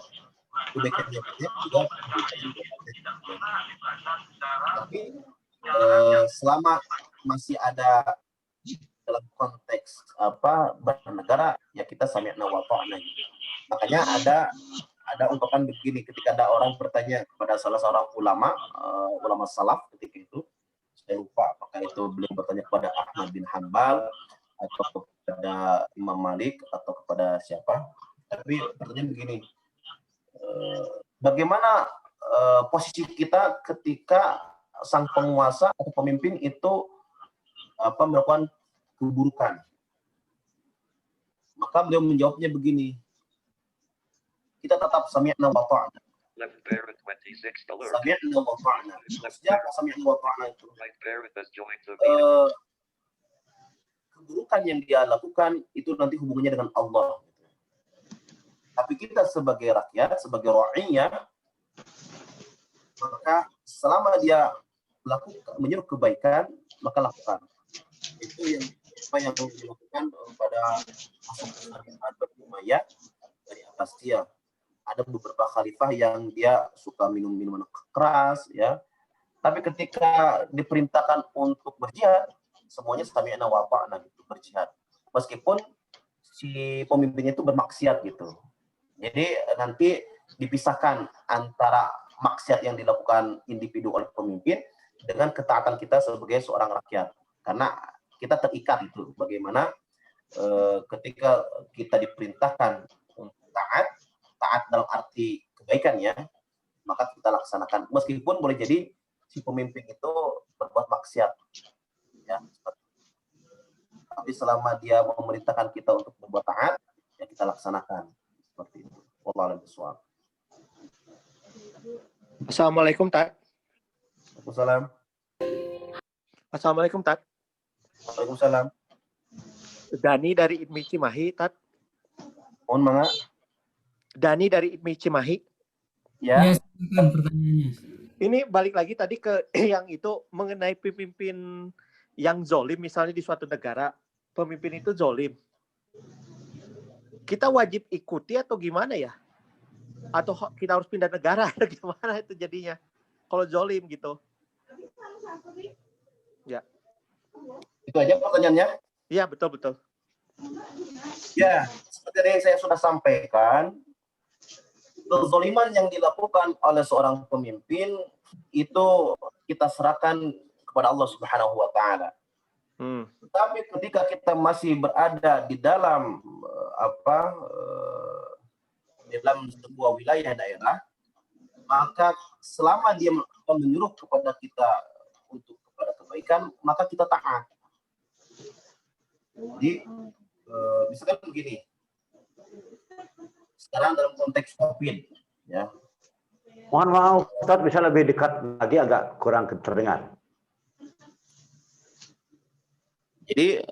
juga. Tapi selama masih ada dalam konteks bernegara, ya kita sami'na wa ta'na. Makanya ada ungkapan begini ketika ada orang bertanya kepada salah seorang ulama salaf ketika itu, saya lupa apakah itu beliau bertanya kepada Ahmad bin Hanbal atau kepada Imam Malik atau kepada siapa, tapi pertanyaan begini, bagaimana posisi kita ketika sang penguasa atau pemimpin itu melakukan keburukan? Maka beliau menjawabnya begini, kita tetap sami'na wa ta'na. Sami'na wa ta'na. Sejak sami'na wa ta'na itu keburukan yang dia lakukan itu nanti hubungannya dengan Allah. Tapi kita sebagai rakyat, sebagai ra'iyah, maka selama dia menyuruh kebaikan, maka lakukan. Itu yang apa yang dilakukan pada masa kekhalifahan Bani Umayyah dari Abbasiyah. Ada beberapa khalifah yang dia suka minum minuman keras, ya. Tapi ketika diperintahkan untuk berjihad, semuanya sami'na wa ata'na gitu, berjihad. Meskipun si pemimpinnya itu bermaksiat gitu. Jadi nanti dipisahkan antara maksiat yang dilakukan individu oleh pemimpin dengan ketaatan kita sebagai seorang rakyat. Karena kita terikat itu bagaimana ketika kita diperintahkan untuk taat dalam arti kebaikan ya, maka kita laksanakan. Meskipun boleh jadi si pemimpin itu berbuat maksiat, ya. Tapi selama dia memerintahkan kita untuk berbuat taat, ya kita laksanakan seperti itu. Wallahu a'lam bishawab. Assalamualaikum, Tat. Waalaikumsalam. Assalamualaikum, Tat. Waalaikumsalam. Dani dari IPMI Cimahi, Tat. Mohon mangga. Dani dari IPMI Cimahi. Ya. Silakan pertanyaannya. Ini balik lagi tadi ke yang itu mengenai pemimpin yang zolim misalnya di suatu negara. Pemimpin itu zolim. Kita wajib ikuti atau gimana ya? Atau kita harus pindah negara? Gimana itu jadinya? Kalau zolim gitu. Ya. Itu aja pertanyaannya? Iya, betul-betul. Ya, seperti yang saya sudah sampaikan, kezaliman yang dilakukan oleh seorang pemimpin itu kita serahkan kepada Allah Subhanahu wa taala. Tapi ketika kita masih berada di dalam dalam sebuah wilayah daerah, maka selama dia menyuruh kepada kita untuk kepada kebaikan, maka kita taat. Jadi misalkan begini, sekarang dalam konteks COVID, ya. Mohon maaf, Ustaz bisa lebih dekat lagi, agak kurang terdengar. Jadi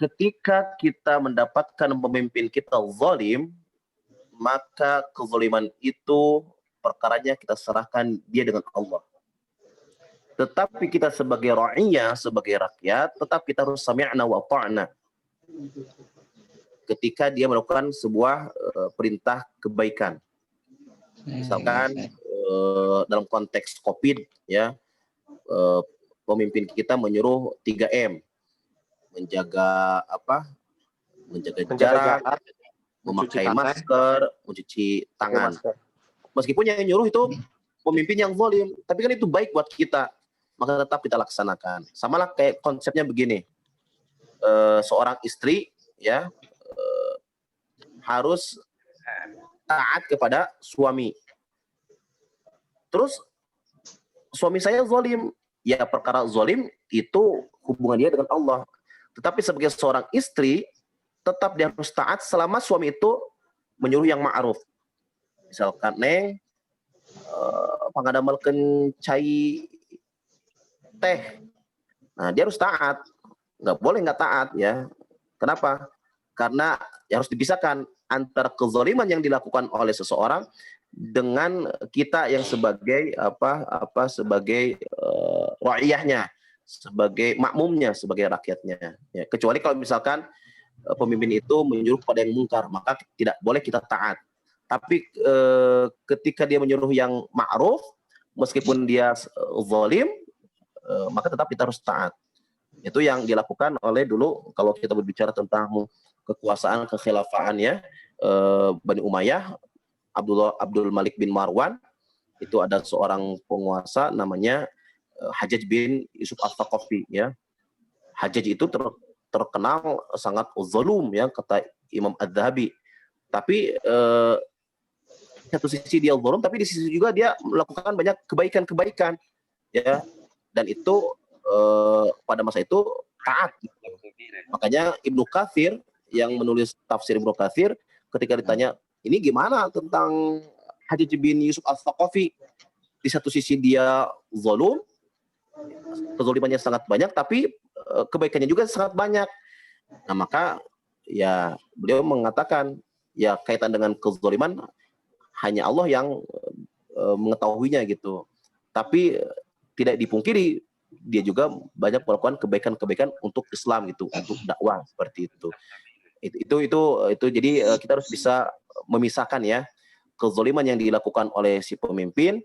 ketika kita mendapatkan pemimpin kita zalim, maka kezaliman itu perkaranya kita serahkan dia dengan Allah. Tetapi kita sebagai ra'iyah, sebagai rakyat, tetap kita harus sami'na wa ta'na. Ketika dia melakukan sebuah perintah kebaikan. Misalkan dalam konteks COVID, ya, pemimpin kita menyuruh 3M, menjaga jarak, memakai masker, mencuci tangan. Meskipun yang nyuruh itu pemimpin yang zalim, tapi kan itu baik buat kita, maka tetap kita laksanakan. Sama lah kayak konsepnya begini, seorang istri, ya, harus taat kepada suami. Terus suami saya zalim, ya perkara zalim itu hubungan dia dengan Allah. Tetapi sebagai seorang istri, tetap dia harus taat selama suami itu menyuruh yang ma'ruf. Misalkan, Neng, pangadamalkeun cai teh. Nah, dia harus taat. Nggak boleh nggak taat, ya. Kenapa? Karena ya harus dipisahkan antara kezaliman yang dilakukan oleh seseorang dengan kita yang sebagai sebagai ra'iyahnya, sebagai makmumnya, sebagai rakyatnya. Ya, kecuali kalau misalkan pemimpin itu menyuruh pada yang mungkar, maka tidak boleh kita taat. Tapi ketika dia menyuruh yang ma'ruf, meskipun dia zalim, maka tetap kita harus taat. Itu yang dilakukan oleh dulu kalau kita berbicara tentang kekuasaan kekhilafahan ya, Bani Umayyah, Abdul Malik bin Marwan, itu ada seorang penguasa namanya Hajjaj bin Yusuf Al-Thaqafi, ya. Hajjaj itu terkenal sangat zalum, ya, kata Imam Az-Zahabi. Tapi satu sisi dia zalim, tapi di sisi juga dia melakukan banyak kebaikan-kebaikan, ya. Dan itu pada masa itu taat. Makanya Ibnu Katsir yang menulis tafsir Ibnu Katsir ketika ditanya, ini gimana tentang Hajjaj bin Yusuf Al-Thaqafi? Di satu sisi dia zalim, kezalimannya sangat banyak, tapi kebaikannya juga sangat banyak. Nah, maka ya beliau mengatakan, ya kaitan dengan kezaliman hanya Allah yang mengetahuinya gitu. Tapi tidak dipungkiri dia juga banyak melakukan kebaikan-kebaikan untuk Islam gitu, untuk dakwah seperti itu. Itu jadi kita harus bisa memisahkan ya kezaliman yang dilakukan oleh si pemimpin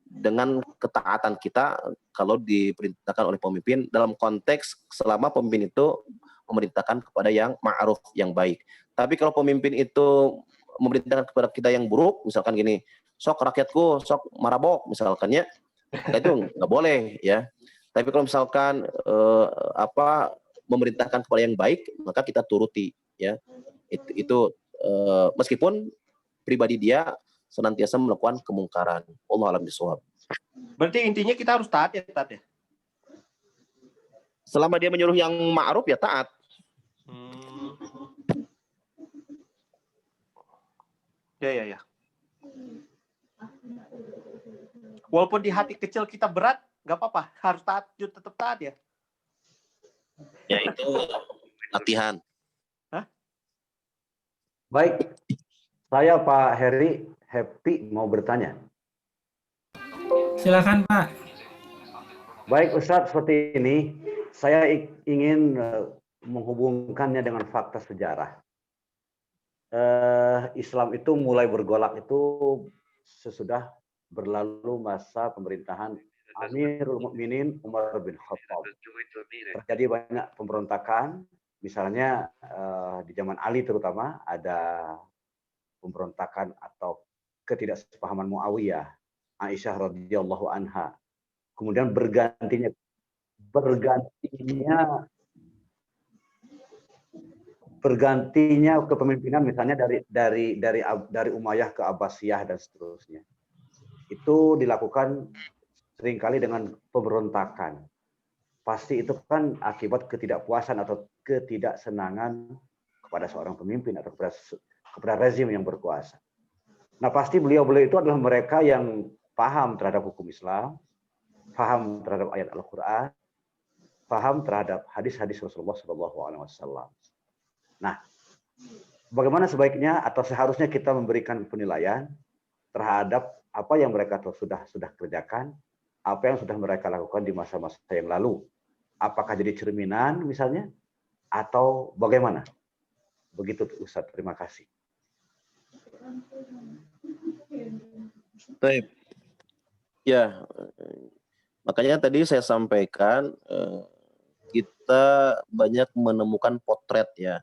dengan ketaatan kita kalau diperintahkan oleh pemimpin dalam konteks selama pemimpin itu memerintahkan kepada yang ma'ruf, yang baik. Tapi kalau pemimpin itu memerintahkan kepada kita yang buruk, misalkan gini, sok rakyatku, sok marabok misalkannya, itu nggak boleh ya. Tapi kalau misalkan memerintahkan kepada yang baik, maka kita turuti ya. Itu meskipun pribadi dia senantiasa melakukan kemungkaran. Allah alam bisawab. Berarti intinya kita harus taat ya, Tat ya? Selama dia menyuruh yang ma'ruf ya taat. Ya. Walaupun di hati kecil kita berat, nggak apa-apa. Harus taat, tetap taat ya. Ya itu latihan. Baik, saya Pak Heri Happy mau bertanya. Silakan Pak. Baik Ustadz, seperti ini saya ingin menghubungkannya dengan fakta sejarah. Islam itu mulai bergolak itu sesudah berlalu masa pemerintahan Amirul Mukminin Umar bin Khattab. Terjadi banyak pemberontakan, misalnya di zaman Ali terutama ada pemberontakan atau ketidaksepahaman Muawiyah, Aisyah radhiyallahu anha. Kemudian bergantinya kepemimpinan misalnya dari Umayyah ke Abbasiyah dan seterusnya. Itu dilakukan seringkali dengan pemberontakan. Pasti itu kan akibat ketidakpuasan atau ketidaksenangan kepada seorang pemimpin atau kepada rezim yang berkuasa. Nah, pasti beliau-beliau itu adalah mereka yang paham terhadap hukum Islam, paham terhadap ayat Al-Quran, paham terhadap hadis-hadis Rasulullah SAW. Nah, bagaimana sebaiknya atau seharusnya kita memberikan penilaian terhadap apa yang mereka sudah kerjakan, apa yang sudah mereka lakukan di masa-masa yang lalu. Apakah jadi cerminan misalnya, atau bagaimana? Begitu Ustadz, terima kasih. Baik. Ya, makanya tadi saya sampaikan kita banyak menemukan potret ya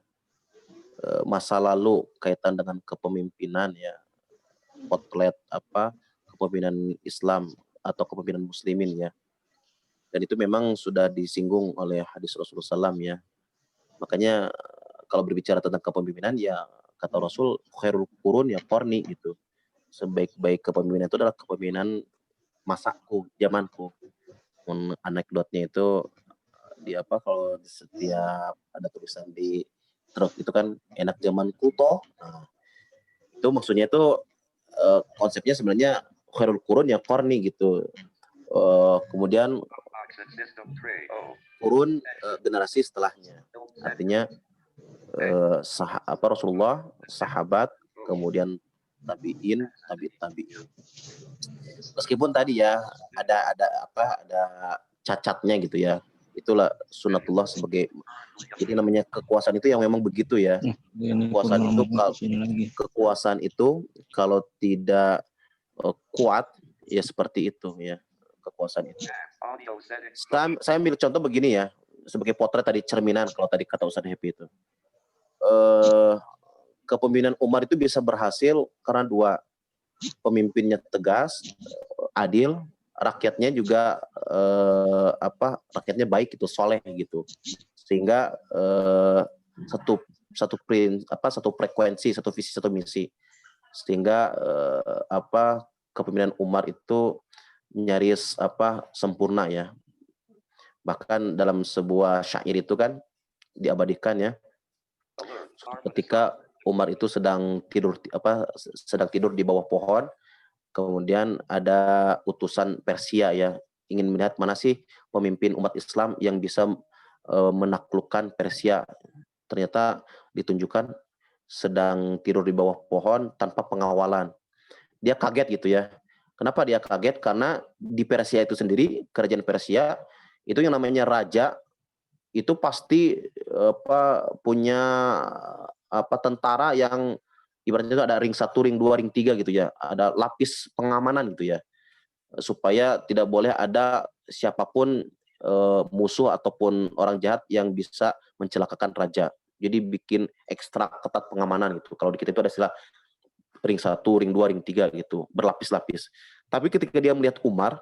masa lalu kaitan dengan kepemimpinan ya, potret kepemimpinan Islam atau kepemimpinan Muslimin ya, dan itu memang sudah disinggung oleh hadis Rasulullah SAW ya. Makanya kalau berbicara tentang kepemimpinan ya kata Rasul khairul qurun ya qarni gitu. Sebaik-baik kepemimpinan itu adalah kepemimpinan masaku, zamanku. Anekdotnya itu kalau setiap ada tulisan di truk itu kan enak zamanku toh. Nah, itu maksudnya itu konsepnya sebenarnya khairul qurun ya qarni gitu. Kemudian kurun generasi setelahnya. Artinya Rasulullah, sahabat, kemudian tabi'in. Meskipun tadi ya ada cacatnya gitu ya. Itulah sunatullah sebagai, jadi namanya kekuasaan itu yang memang begitu ya. Kekuasaan itu kalau tidak kuat ya seperti itu ya kekuasaan itu. Saya ambil contoh begini ya, sebagai potret tadi cerminan kalau tadi kata Ustaz Happy itu. Kepemimpinan Umar itu bisa berhasil karena dua, pemimpinnya tegas, adil, rakyatnya juga rakyatnya baik gitu, soleh gitu, sehingga satu frekuensi, satu visi, satu misi, sehingga kepemimpinan Umar itu nyaris sempurna ya. Bahkan dalam sebuah syair itu kan diabadikan ya, ketika Umar itu sedang tidur di bawah pohon, kemudian ada utusan Persia ya, ingin melihat mana sih pemimpin umat Islam yang bisa menaklukkan Persia. Ternyata ditunjukkan sedang tidur di bawah pohon tanpa pengawalan. Dia kaget gitu ya. Kenapa dia kaget? Karena di Persia itu sendiri, kerajaan Persia Itu yang namanya raja itu pasti punya tentara yang ibaratnya itu ada ring 1, ring 2, ring 3 gitu ya. Ada lapis pengamanan gitu ya. Supaya tidak boleh ada siapapun musuh ataupun orang jahat yang bisa mencelakakan raja. Jadi bikin ekstra ketat pengamanan gitu. Kalau di kita itu ada istilah ring 1, ring 2, ring 3 gitu, berlapis-lapis. Tapi ketika dia melihat Umar,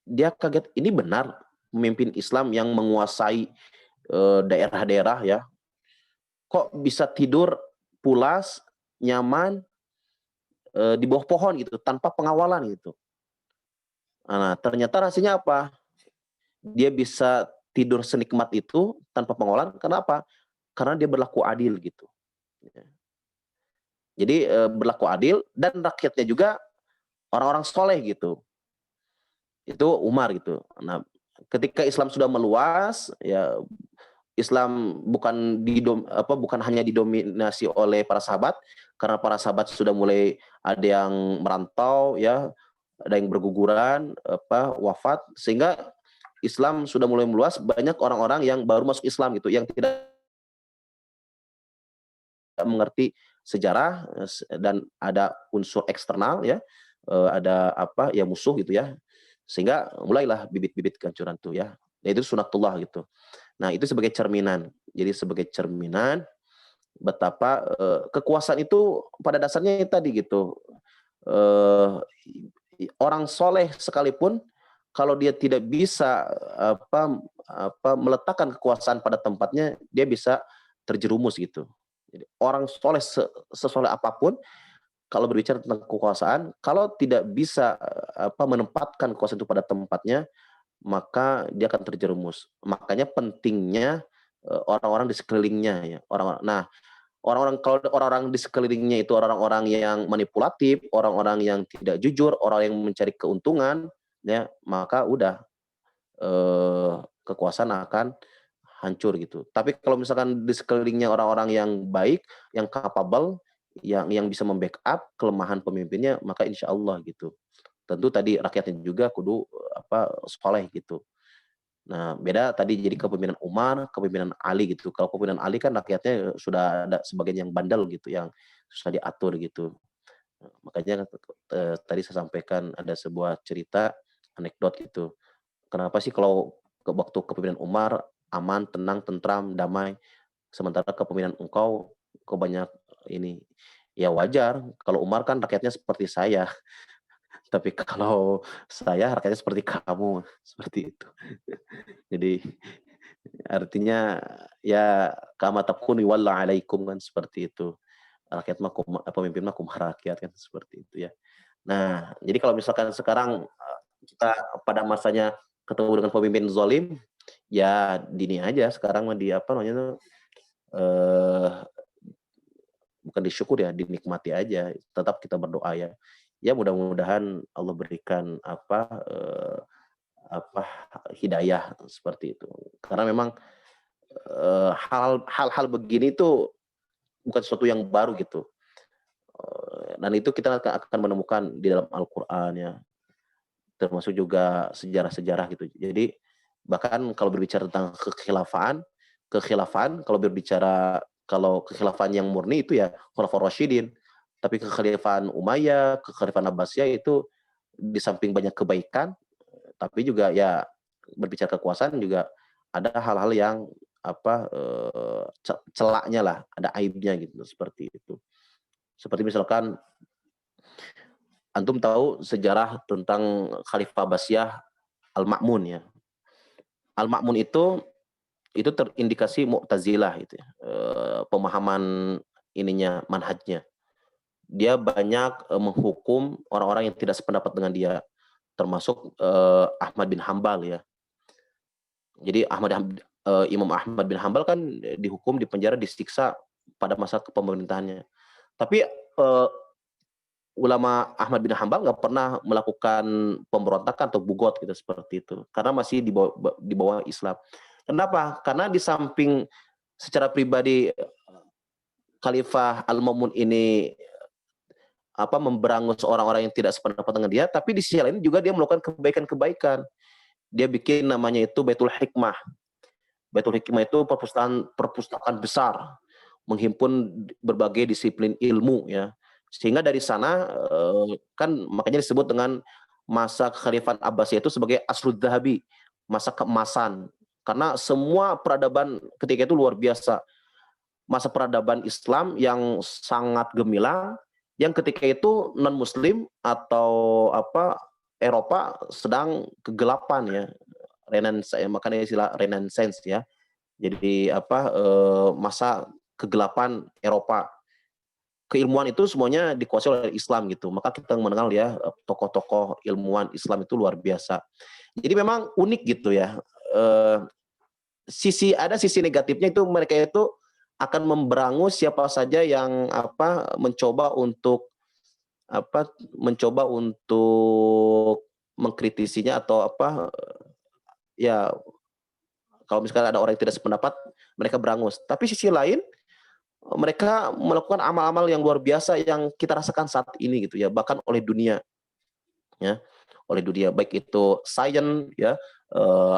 dia kaget, ini benar pemimpin Islam yang menguasai daerah-daerah ya. Kok bisa tidur pulas, nyaman di bawah pohon gitu, tanpa pengawalan gitu. Nah, ternyata hasilnya apa? Dia bisa tidur senikmat itu tanpa pengawalan. Kenapa? Karena dia berlaku adil gitu. Jadi berlaku adil dan rakyatnya juga orang-orang soleh gitu. Itu Umar gitu. Nah, ketika Islam sudah meluas, ya Islam bukan hanya didominasi oleh para sahabat, karena para sahabat sudah mulai ada yang merantau ya, ada yang berguguran, wafat, sehingga Islam sudah mulai meluas, banyak orang-orang yang baru masuk Islam gitu, yang tidak mengerti sejarah dan ada unsur eksternal ya, ada musuh gitu ya, sehingga mulailah bibit-bibit kehancuran tuh ya. Itu sunatullah gitu. Nah, itu sebagai cerminan. Jadi sebagai cerminan betapa kekuasaan itu pada dasarnya tadi gitu. Orang soleh sekalipun kalau dia tidak bisa meletakkan kekuasaan pada tempatnya, dia bisa terjerumus gitu. Jadi orang soleh sesoleh apapun, kalau berbicara tentang kekuasaan, kalau tidak bisa menempatkan kekuasaan itu pada tempatnya, maka dia akan terjerumus. Makanya pentingnya orang-orang di sekelilingnya ya. Kalau orang-orang di sekelilingnya itu orang-orang yang manipulatif, orang-orang yang tidak jujur, orang yang mencari keuntungan, ya, maka udah kekuasaan akan hancur gitu. Tapi kalau misalkan di sekelilingnya orang-orang yang baik, yang capable, yang bisa membackup kelemahan pemimpinnya, maka insya Allah gitu. Tentu tadi rakyatnya juga kudu soleh gitu. Nah, beda tadi jadi kepemimpinan Umar, kepemimpinan Ali gitu. Kalau kepemimpinan Ali kan rakyatnya sudah ada sebagian yang bandel gitu, yang susah diatur gitu. Makanya tadi saya sampaikan ada sebuah cerita anekdot gitu. Kenapa sih kalau waktu kepemimpinan Umar aman, tenang, tentram, damai, sementara kepemimpinan engkau banyak ini? Ya wajar, kalau Umar kan rakyatnya seperti saya. Tapi kalau saya rakyatnya seperti kamu, seperti itu. Jadi artinya ya kama takun walla alaikum kan seperti itu. Rakyat mah pemimpin mah kumah rakyat kan seperti itu ya. Nah, jadi kalau misalkan sekarang kita pada masanya ketemu dengan pemimpin zalim, ya dini aja sekarang mah bukan disyukur ya, dinikmati aja. Tetap kita berdoa ya. Ya mudah-mudahan Allah berikan hidayah seperti itu. Karena memang hal-hal begini itu bukan sesuatu yang baru gitu. Dan itu kita akan menemukan di dalam Al-Qur'an ya. Termasuk juga sejarah-sejarah gitu. Jadi bahkan kalau berbicara tentang kekhilafan kalau kekhilafan yang murni itu ya Khulafaur Rasyidin. Tapi kekhilafan Umayyah, kekhilafan Abbasiyah itu di samping banyak kebaikan, tapi juga ya berbicara kekuasaan juga ada hal-hal yang celaknya lah, ada aibnya gitu seperti itu. Seperti misalkan antum tahu sejarah tentang Khalifah Abbasiyah Al-Ma'mun ya. Al-Ma'mun itu terindikasi Mu'tazilah gitu ya. Pemahaman manhajnya. Dia banyak menghukum orang-orang yang tidak sependapat dengan dia, termasuk Ahmad bin Hambal ya. Jadi Imam Ahmad bin Hambal kan dihukum, dipenjara, disiksa pada masa kepemerintahannya. Tapi ulama Ahmad bin Hambal nggak pernah melakukan pemberontakan atau bugot gitu seperti itu, karena masih di bawah Islam. Kenapa? Karena di samping secara pribadi Khalifah Al-Ma'mun ini memberangus orang-orang yang tidak sependapat dengan dia, tapi di sisi lain juga dia melakukan kebaikan-kebaikan. dia bikin namanya itu Baitul Hikmah. Baitul Hikmah itu perpustakaan besar, menghimpun berbagai disiplin ilmu ya. Sehingga dari sana kan makanya disebut dengan masa kekhalifahan Abbasiyah itu sebagai Asrud Dhahabi, masa keemasan. Karena semua peradaban ketika itu luar biasa. Masa peradaban Islam yang sangat gemilang, yang ketika itu non Muslim atau Eropa sedang kegelapan ya. Makanya istilah Renaissance ya. Jadi masa kegelapan Eropa. Keilmuan itu semuanya dikuasai oleh Islam gitu. Maka kita mengenal ya tokoh-tokoh ilmuwan Islam itu luar biasa. Jadi memang unik gitu ya. Ada sisi negatifnya itu mereka itu akan memberangus siapa saja yang mencoba untuk mengkritisinya atau ya kalau misalkan ada orang yang tidak sependapat mereka berangus. Tapi sisi lain mereka melakukan amal-amal yang luar biasa yang kita rasakan saat ini gitu ya, bahkan oleh dunia ya, oleh dunia baik itu sains ya,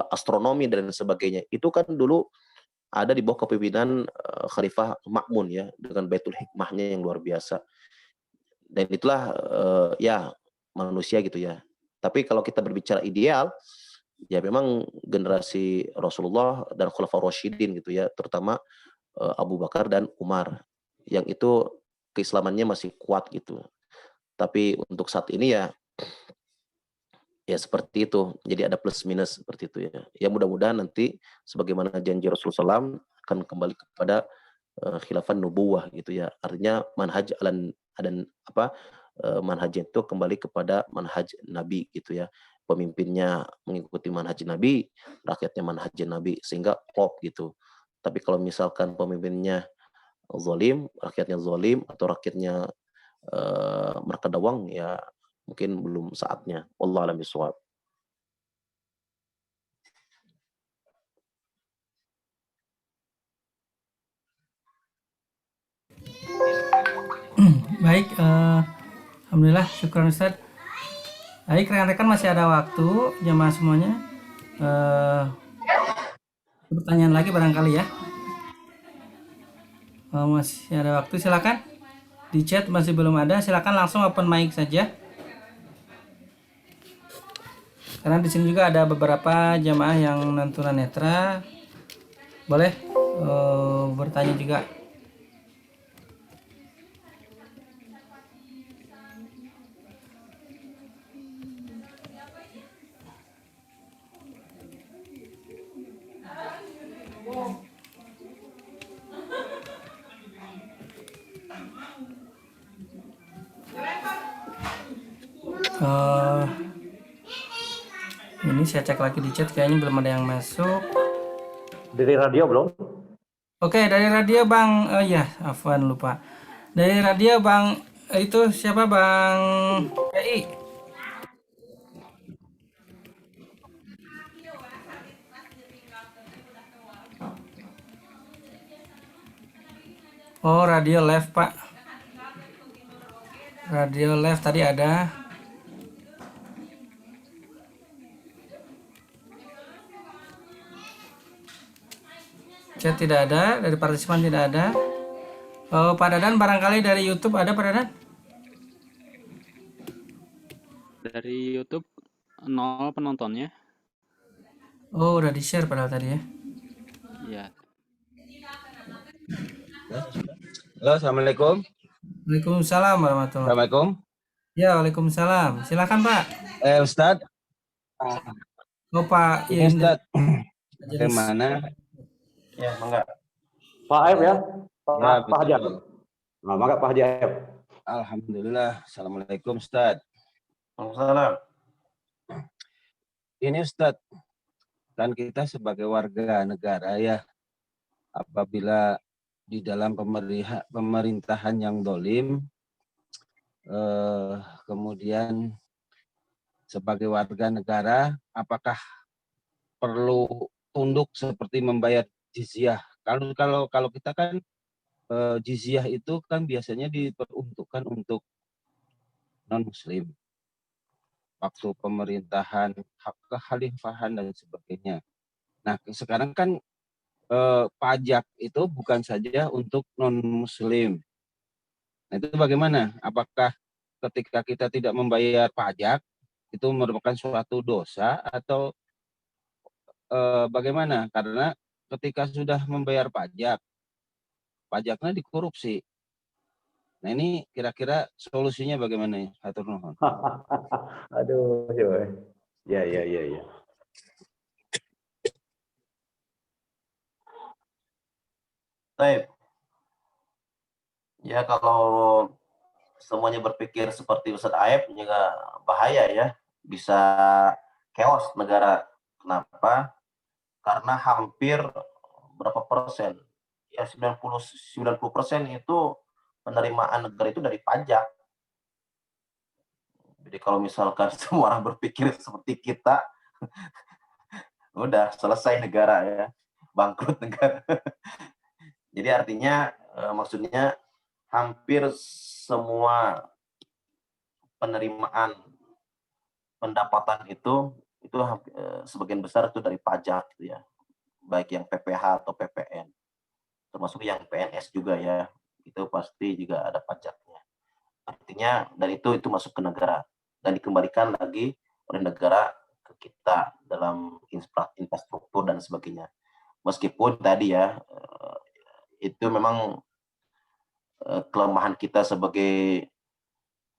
astronomi dan sebagainya. Itu kan dulu ada di bawah kepemimpinan Khalifah Ma'mun ya, dengan Baitul Hikmahnya yang luar biasa. Dan itulah ya manusia gitu ya. Tapi kalau kita berbicara ideal, ya memang generasi Rasulullah dan Khulafaur Rasyidin gitu ya, terutama Abu Bakar dan Umar, yang itu keislamannya masih kuat gitu. Tapi untuk saat ini ya seperti itu. Jadi ada plus minus seperti itu ya. Ya mudah-mudahan nanti sebagaimana janji Rasulullah SAW akan kembali kepada khilafah nubuwah gitu ya. Artinya manhaj manhaj itu kembali kepada manhaj Nabi gitu ya. Pemimpinnya mengikuti manhaj Nabi, rakyatnya manhaj Nabi, sehingga klop gitu. Tapi kalau misalkan pemimpinnya zalim, rakyatnya zalim, atau rakyatnya mereka dawang, ya mungkin belum saatnya. Wallahu a'lam bishawab. Baik, alhamdulillah, syukur Ustaz. Baik, rekan-rekan masih ada waktu, jemaah semuanya. Pertanyaan lagi barangkali ya. Masih ada waktu, silakan. Di chat masih belum ada, silakan langsung open mic saja. Karena di sini juga ada beberapa jamaah yang non tunanetra, boleh bertanya juga. Ini saya cek lagi di chat, kayaknya belum ada yang masuk. Dari radio belum? Oke, dari radio Bang, ya, afwan lupa. Dari radio Bang, itu siapa Bang PI? Oh, radio live Pak. Radio live tadi ada. Chat tidak ada, dari partisipan tidak ada. Oh, Pak Dadan barangkali dari YouTube ada Pak Dadan? Dari YouTube 0 penontonnya. Oh, udah di-share padahal tadi ya. Iya. Halo, assalamualaikum. Waalaikumsalam warahmatullahi wabarakatuh. Assalamualaikum. Ya, waalaikumsalam. Silakan Pak. Ustadz. Oh Pak, Ini Ustadz. Jadi Bagaimana? Ya, mangga. Pak Aib ya? Pak Haji Aib. Nah, mangga Pak Haji Aib. Alhamdulillah. Assalamualaikum Ustadz. Waalaikumsalam. Ini Ustadz, kan kita sebagai warga negara ya, apabila di dalam pemerintahan yang dolim, kemudian sebagai warga negara, apakah perlu tunduk seperti membayar jizyah? Kalau kita kan jizyah itu kan biasanya diperuntukkan untuk non muslim. waktu pemerintahan, hak kekhalifahan dan sebagainya. Nah, sekarang kan pajak itu bukan saja untuk non-muslim. Nah, itu bagaimana? Apakah ketika kita tidak membayar pajak itu merupakan suatu dosa atau bagaimana? Karena ketika sudah membayar pajak, pajaknya dikorupsi. Nah, ini kira-kira solusinya bagaimana ya? Hatur nuhun. Aduh, ya. Baik. Ya kalau semuanya berpikir seperti Ustadz Aep juga bahaya ya. Bisa chaos negara. Kenapa? Karena hampir berapa persen? Ya 90% itu penerimaan negara itu dari pajak. Jadi kalau misalkan semua orang berpikir seperti kita, udah selesai negara ya, bangkrut negara. Jadi artinya maksudnya hampir semua penerimaan pendapatan itu sebagian besar itu dari pajak gitu ya, baik yang PPH atau PPN, termasuk yang PNS juga ya, itu pasti juga ada pajaknya. Artinya dan itu masuk ke negara dan dikembalikan lagi oleh negara ke kita dalam infrastruktur dan sebagainya. Meskipun tadi ya itu memang kelemahan kita sebagai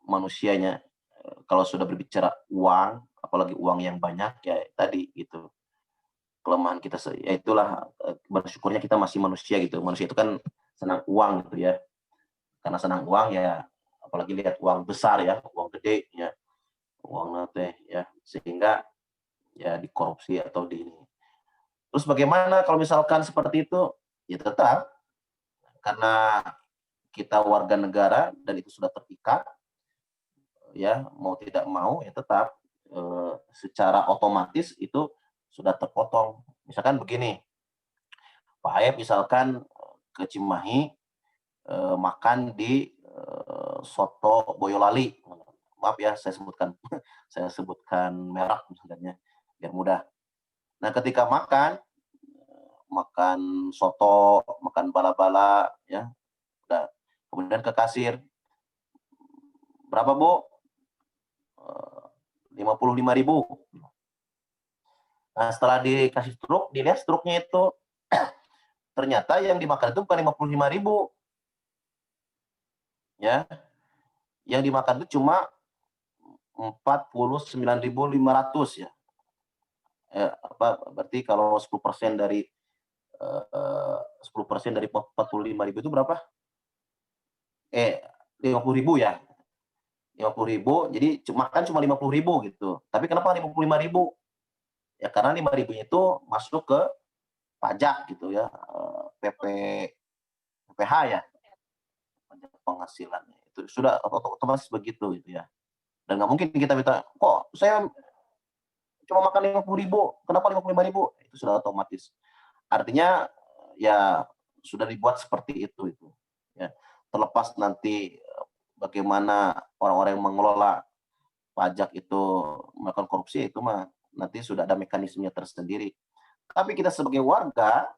manusianya, kalau sudah berbicara uang, apalagi uang yang banyak ya tadi gitu. Kelemahan kita ya itulah bersyukurnya kita masih manusia gitu. Manusia itu kan senang uang gitu ya. Karena senang uang ya apalagi lihat uang besar ya, uang gede ya, uang nate ya, sehingga ya dikorupsi atau di ini. Terus bagaimana kalau misalkan seperti itu? Ya tetap karena kita warga negara dan itu sudah terikat ya, mau tidak mau ya tetap secara otomatis itu sudah terpotong. Misalkan begini, Pak Aep misalkan ke Cimahi makan di soto Boyolali. Maaf ya saya sebutkan saya sebutkan merek misalnya biar mudah. Nah, ketika makan soto, makan bala-bala ya. Udah. Kemudian ke kasir. Berapa, Bu? 55.000. Nah, setelah dikasih struk, dilihat struknya itu ternyata yang dimakan itu bukan 55.000. Ya. Yang dimakan itu cuma 49.500 ya. Berarti kalau 10% dari 10% dari 45.000 itu berapa? 50.000 ya. 50.000, jadi makan cuma 50.000 gitu. Tapi kenapa 55.000? Ya karena 5.000 itu masuk ke pajak gitu ya, PPH ya, pajak penghasilannya. Itu sudah otomatis begitu gitu ya. Dan nggak mungkin kita minta, kok saya cuma makan 50.000, kenapa 55.000? Itu sudah otomatis. Artinya ya sudah dibuat seperti itu ya. Terlepas nanti bagaimana orang-orang yang mengelola pajak itu melakukan korupsi, itu mah nanti sudah ada mekanismenya tersendiri. Tapi kita sebagai warga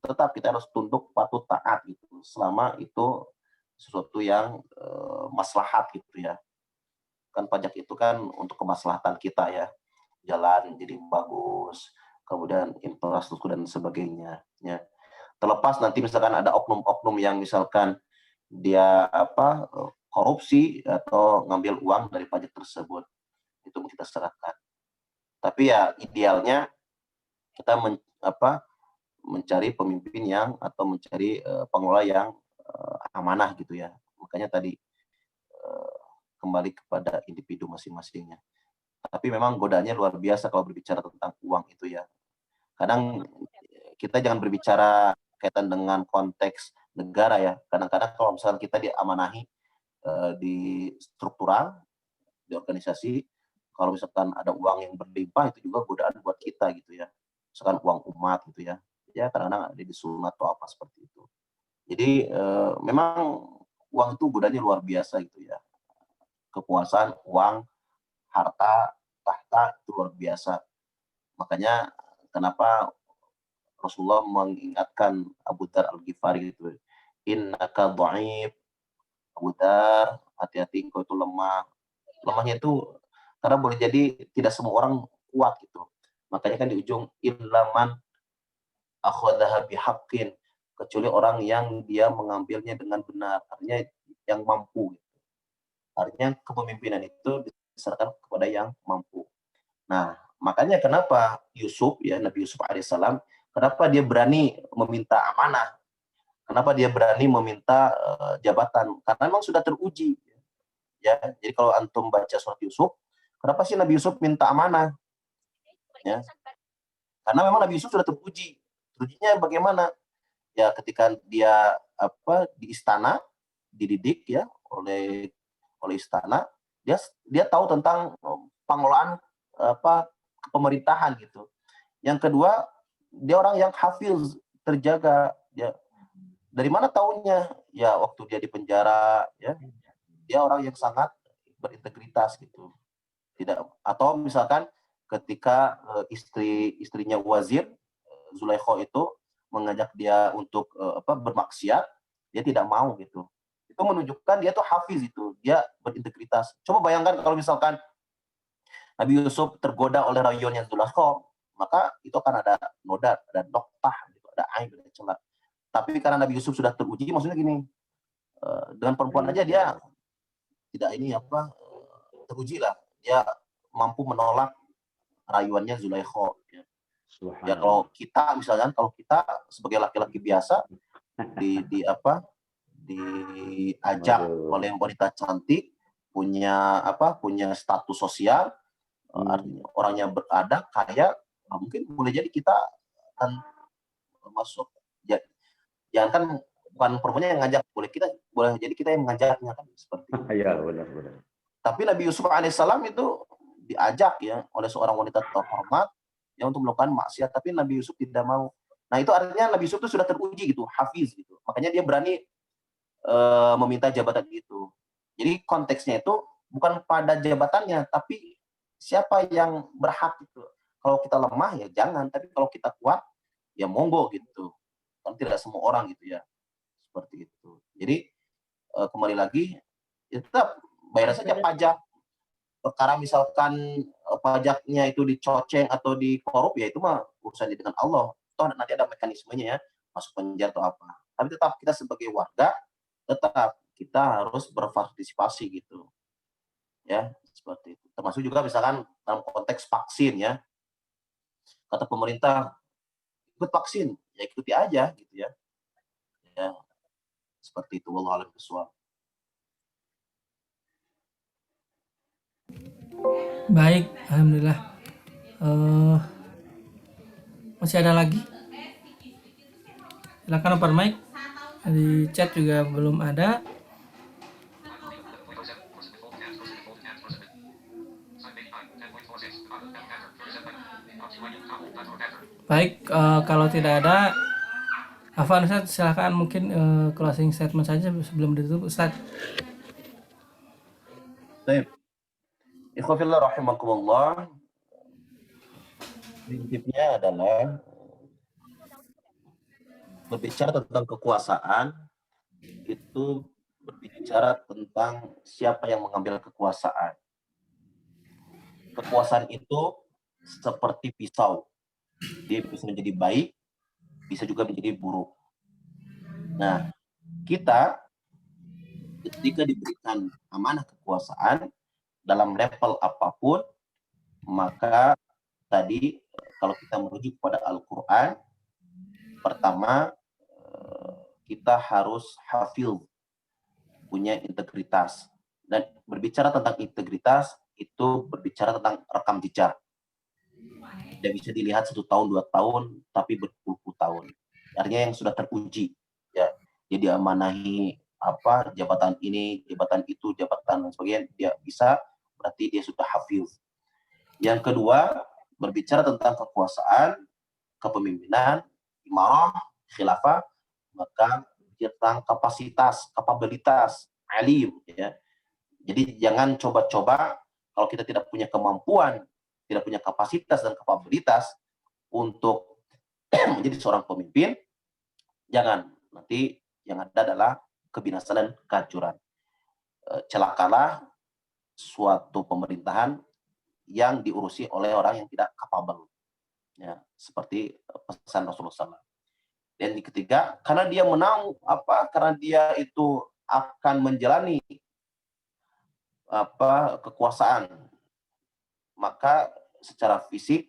tetap kita harus tunduk, patuh, taat gitu selama itu sesuatu yang maslahat gitu ya. Kan pajak itu kan untuk kemaslahatan kita ya. Jalan jadi bagus, kemudian infrastruktur dan sebagainya ya. Terlepas nanti misalkan ada oknum-oknum yang misalkan dia korupsi atau ngambil uang dari pajak tersebut, itu kita serahkan. Tapi ya idealnya kita mencari pemimpin yang atau mencari pengelola yang amanah gitu ya. Makanya tadi kembali kepada individu masing-masingnya. Tapi memang godaannya luar biasa kalau berbicara tentang uang itu ya. Kadang kita jangan berbicara kaitan dengan konteks negara ya. Kadang-kadang kalau misalnya kita diamanahi di struktural, di organisasi, kalau misalkan ada uang yang berlimpah itu juga godaan buat kita gitu ya. Misalkan uang umat gitu ya. Ya kadang-kadang ada di sunat atau apa seperti itu. Jadi memang uang itu godaannya luar biasa gitu ya. Kekuasaan, uang, harta, maka itu luar biasa. Makanya kenapa Rasulullah mengingatkan Abu Dzar Al-Ghifari itu, innaka dhaif, Abu Dzar, hati-hati kau itu lemah. Lemahnya itu karena boleh jadi tidak semua orang kuat gitu. Makanya kan di ujung illaman akhadhaha bihaqqin, kecuali orang yang dia mengambilnya dengan benar, artinya yang mampu. Artinya kepemimpinan itu diserahkan kepada yang mampu. Nah, makanya kenapa Yusuf ya, Nabi Yusuf alaihissalam, kenapa dia berani meminta amanah? Kenapa dia berani meminta jabatan? Karena memang sudah teruji. Ya, jadi kalau antum baca surat Yusuf, kenapa sih Nabi Yusuf minta amanah? Ya, karena memang Nabi Yusuf sudah teruji. Terujinya bagaimana? Ya, ketika dia di istana dididik ya oleh istana, dia tahu tentang pengelolaan pemerintahan gitu. Yang kedua, dia orang yang hafiz, terjaga. Ya, dari mana taunya? Ya, waktu dia di penjara, ya, dia orang yang sangat berintegritas gitu. Tidak, atau misalkan ketika istrinya wazir Zulaikha itu mengajak dia untuk bermaksiat, dia tidak mau gitu. Itu menunjukkan dia tuh hafiz itu, dia berintegritas. Coba bayangkan kalau misalkan Nabi Yusuf tergoda oleh rayonnya Zulaikha, maka itu akan ada noda, ada noktah, gitu, ada aib, ada celah. Tapi karena Nabi Yusuf sudah teruji, maksudnya gini, dengan perempuan aja dia tidak teruji lah, dia mampu menolak rayuannya Zulaikha. Ya kalau kita misalnya, kalau kita sebagai laki-laki biasa diajak oleh wanita cantik, punya status sosial, artinya orangnya berada kaya, mungkin boleh jadi kita akan masuk. Jangan kan bukan perempuannya yang ngajak, boleh jadi kita yang mengajaknya kan, seperti itu. Iya, benar. Tapi Nabi Yusuf alaihissalam itu diajak ya oleh seorang wanita terhormat yang untuk melakukan maksiat, tapi Nabi Yusuf tidak mau. Nah, itu artinya Nabi Yusuf itu sudah teruji gitu, hafiz gitu. Makanya dia berani meminta jabatan itu. Jadi konteksnya itu bukan pada jabatannya, tapi siapa yang berhak itu. Kalau kita lemah ya jangan, tapi kalau kita kuat ya monggo gitu. Kan tidak semua orang gitu ya. Seperti itu. Jadi kembali lagi, ya tetap bayar saja pajak. Perkara misalkan pajaknya itu dicoceng atau dikorup, ya itu mah urusannya dengan Allah. Toh nanti ada mekanismenya ya, masuk penjara atau apa. Tapi tetap kita sebagai warga, tetap kita harus berpartisipasi gitu. Ya, seperti itu. Termasuk juga misalkan dalam konteks vaksin ya. Kata pemerintah, ikut vaksin, ya ikuti aja gitu ya. Ya, seperti itu. Wallahu a'lam bishawab. Baik, alhamdulillah. Masih ada lagi? Silakan open mic. Di chat juga belum ada. Baik, kalau tidak ada, Afan, Ustaz, silakan mungkin closing statement saja sebelum ditutup, Ustaz. Baik. Ikhwafillah rahimakumullah. Prinsipnya adalah berbicara tentang kekuasaan itu berbicara tentang siapa yang mengambil kekuasaan. Kekuasaan itu seperti pisau. Dia bisa menjadi baik, bisa juga menjadi buruk. Nah, kita ketika diberikan amanah kekuasaan dalam level apapun, maka tadi kalau kita merujuk pada Al-Quran, pertama kita harus hafil, punya integritas. Dan berbicara tentang integritas, itu berbicara tentang rekam jejak. Tidak bisa dilihat 1 tahun, 2 tahun, tapi berpuluh-puluh tahun. Artinya yang sudah teruji. Ya, dia diamanahi jabatan ini, jabatan itu, jabatan dan sebagainya, dia bisa, berarti dia sudah hafiz. Yang kedua, berbicara tentang kekuasaan, kepemimpinan, imarah, khilafah, maka tentang kapasitas, kapabilitas, alim ya. Jadi jangan coba-coba kalau kita tidak punya kemampuan, tidak punya kapasitas dan kapabilitas untuk menjadi seorang pemimpin, jangan. Nanti yang ada adalah kebinasaan dan kehancuran. Celakalah suatu pemerintahan yang diurusi oleh orang yang tidak kapabel. Ya, seperti pesan Rasulullah SAW. Dan yang ketiga, karena dia karena dia itu akan menjalani kekuasaan, maka secara fisik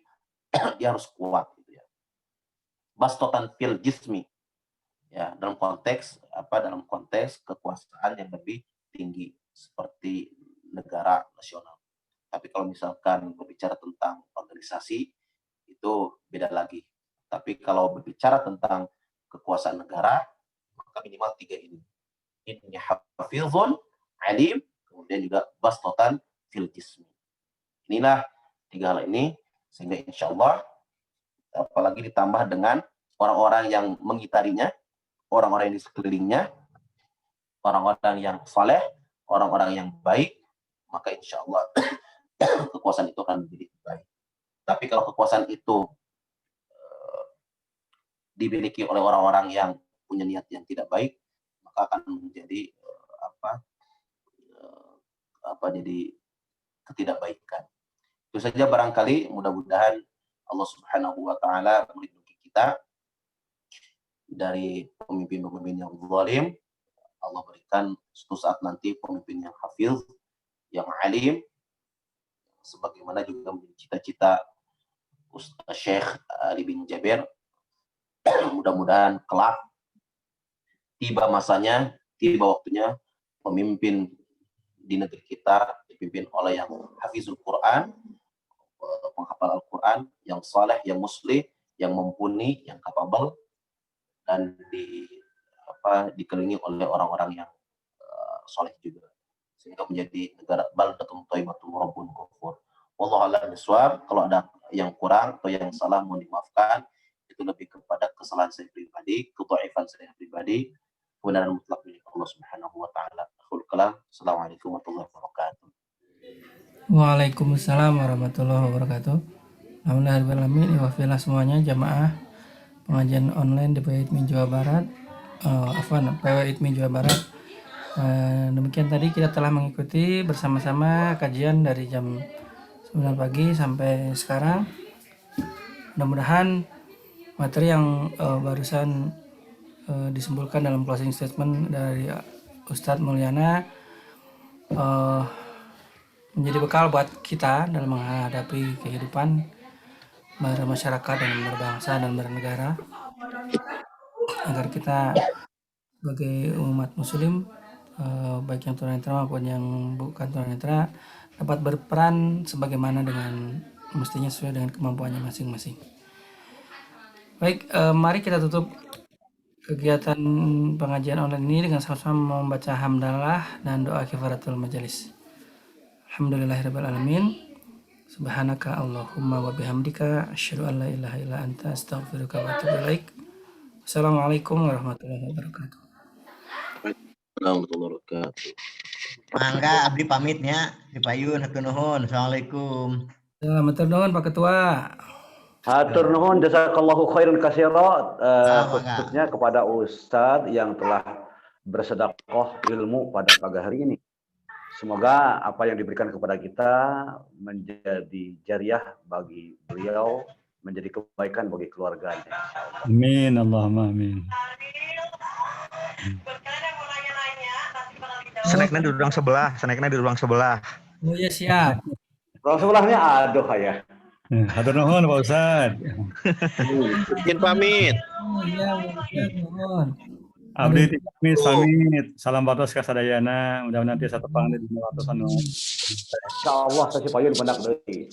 dia harus kuat, gitu ya. Bastotan fil jismi, ya, dalam konteks kekuasaan yang lebih tinggi seperti negara nasional. Tapi kalau misalkan berbicara tentang organisasi, itu beda lagi. Tapi kalau berbicara tentang kekuasaan negara, maka minimal 3 ini. Ini hafizun, alim, kemudian juga bastotan fil jismi. Inilah 3 hal ini, sehingga insya Allah, apalagi ditambah dengan orang-orang yang mengitarinya, orang-orang yang di sekelilingnya, orang-orang yang saleh, orang-orang yang baik, maka insya Allah kekuasaan itu akan menjadi baik. Tapi kalau kekuasaan itu dimiliki oleh orang-orang yang punya niat yang tidak baik, maka akan menjadi jadi ketidakbaikan. Itu saja barangkali, mudah-mudahan Allah Subhanahu wa taala melindungi kita dari pemimpin-pemimpin yang zalim. Allah berikan suatu saat nanti pemimpin yang hafiz, yang alim, sebagaimana juga menjadi cita-cita Ustaz Syekh Ali bin Jaber. Mudah-mudahan kelak tiba masanya, tiba waktunya pemimpin di negeri kita dipimpin oleh yang hafizul Quran, penghafal Al-Quran, yang saleh, yang muslih, yang mumpuni, yang kapabel, dan dikelilingi oleh orang-orang yang saleh juga, sehingga menjadi negara baldatun thayyibatun wa rabbun ghafur. Wallahu a'lam bishawab. Kalau ada yang kurang atau yang salah mohon dimaafkan. Itu lebih kepada kesalahan saya pribadi, kedhaifan saya pribadi. Kebenaran mutlak milik Allah Subhanahu wa taala. Akhul kalam. Assalamualaikum warahmatullahi wabarakatuh. Waalaikumsalam warahmatullahi wabarakatuh. Alhamdulillah wa filah semuanya jamaah pengajian online di PWI Jawa Barat. PWI Jawa Barat. Demikian tadi kita telah mengikuti bersama-sama kajian dari jam 9 pagi sampai sekarang. Mudah-mudahan materi yang barusan disimpulkan dalam closing statement dari Ustadz Mulyana menjadi bekal buat kita dalam menghadapi kehidupan bermasyarakat dan berbangsa dan bernegara, agar kita sebagai umat muslim, baik yang tunanetra maupun yang bukan tunanetra, dapat berperan sebagaimana dengan mestinya sesuai dengan kemampuannya masing-masing. Baik, mari kita tutup kegiatan pengajian online ini dengan sama-sama membaca hamdalah dan doa kifaratul majelis. Alhamdulillahirabbil alamin. Subhanaka Allahumma wa bihamdika asyhadu an la ilaha illa anta astaghfiruka wa atubu ilaik. Assalamualaikum warahmatullahi wabarakatuh. Warahmatullahi wabarakatuh. Mangga abdi pamitnya dipayun hatur nuhun. Assalamualaikum. Hatur nuhun Pak Ketua. Hatur nuhun jazakallahu khairan katsiran, khususnya kepada Ustadz yang telah bersedekah ilmu pada pagi hari ini. Semoga apa yang diberikan kepada kita menjadi jariah bagi beliau, menjadi kebaikan bagi keluarganya. Amin, Allahumma amin. Snacknya di ruang sebelah. Oh iya siap. Ruang sebelahnya aduh ya. Hatur nuhun Pak Ustadz. Izin pamit. Iya, nuhun. Abdi pamit. Salam batos kasadayana. Mudah-mudahan nanti satu pangdi di waktu anu. Insyaallah saya payun pendak deui.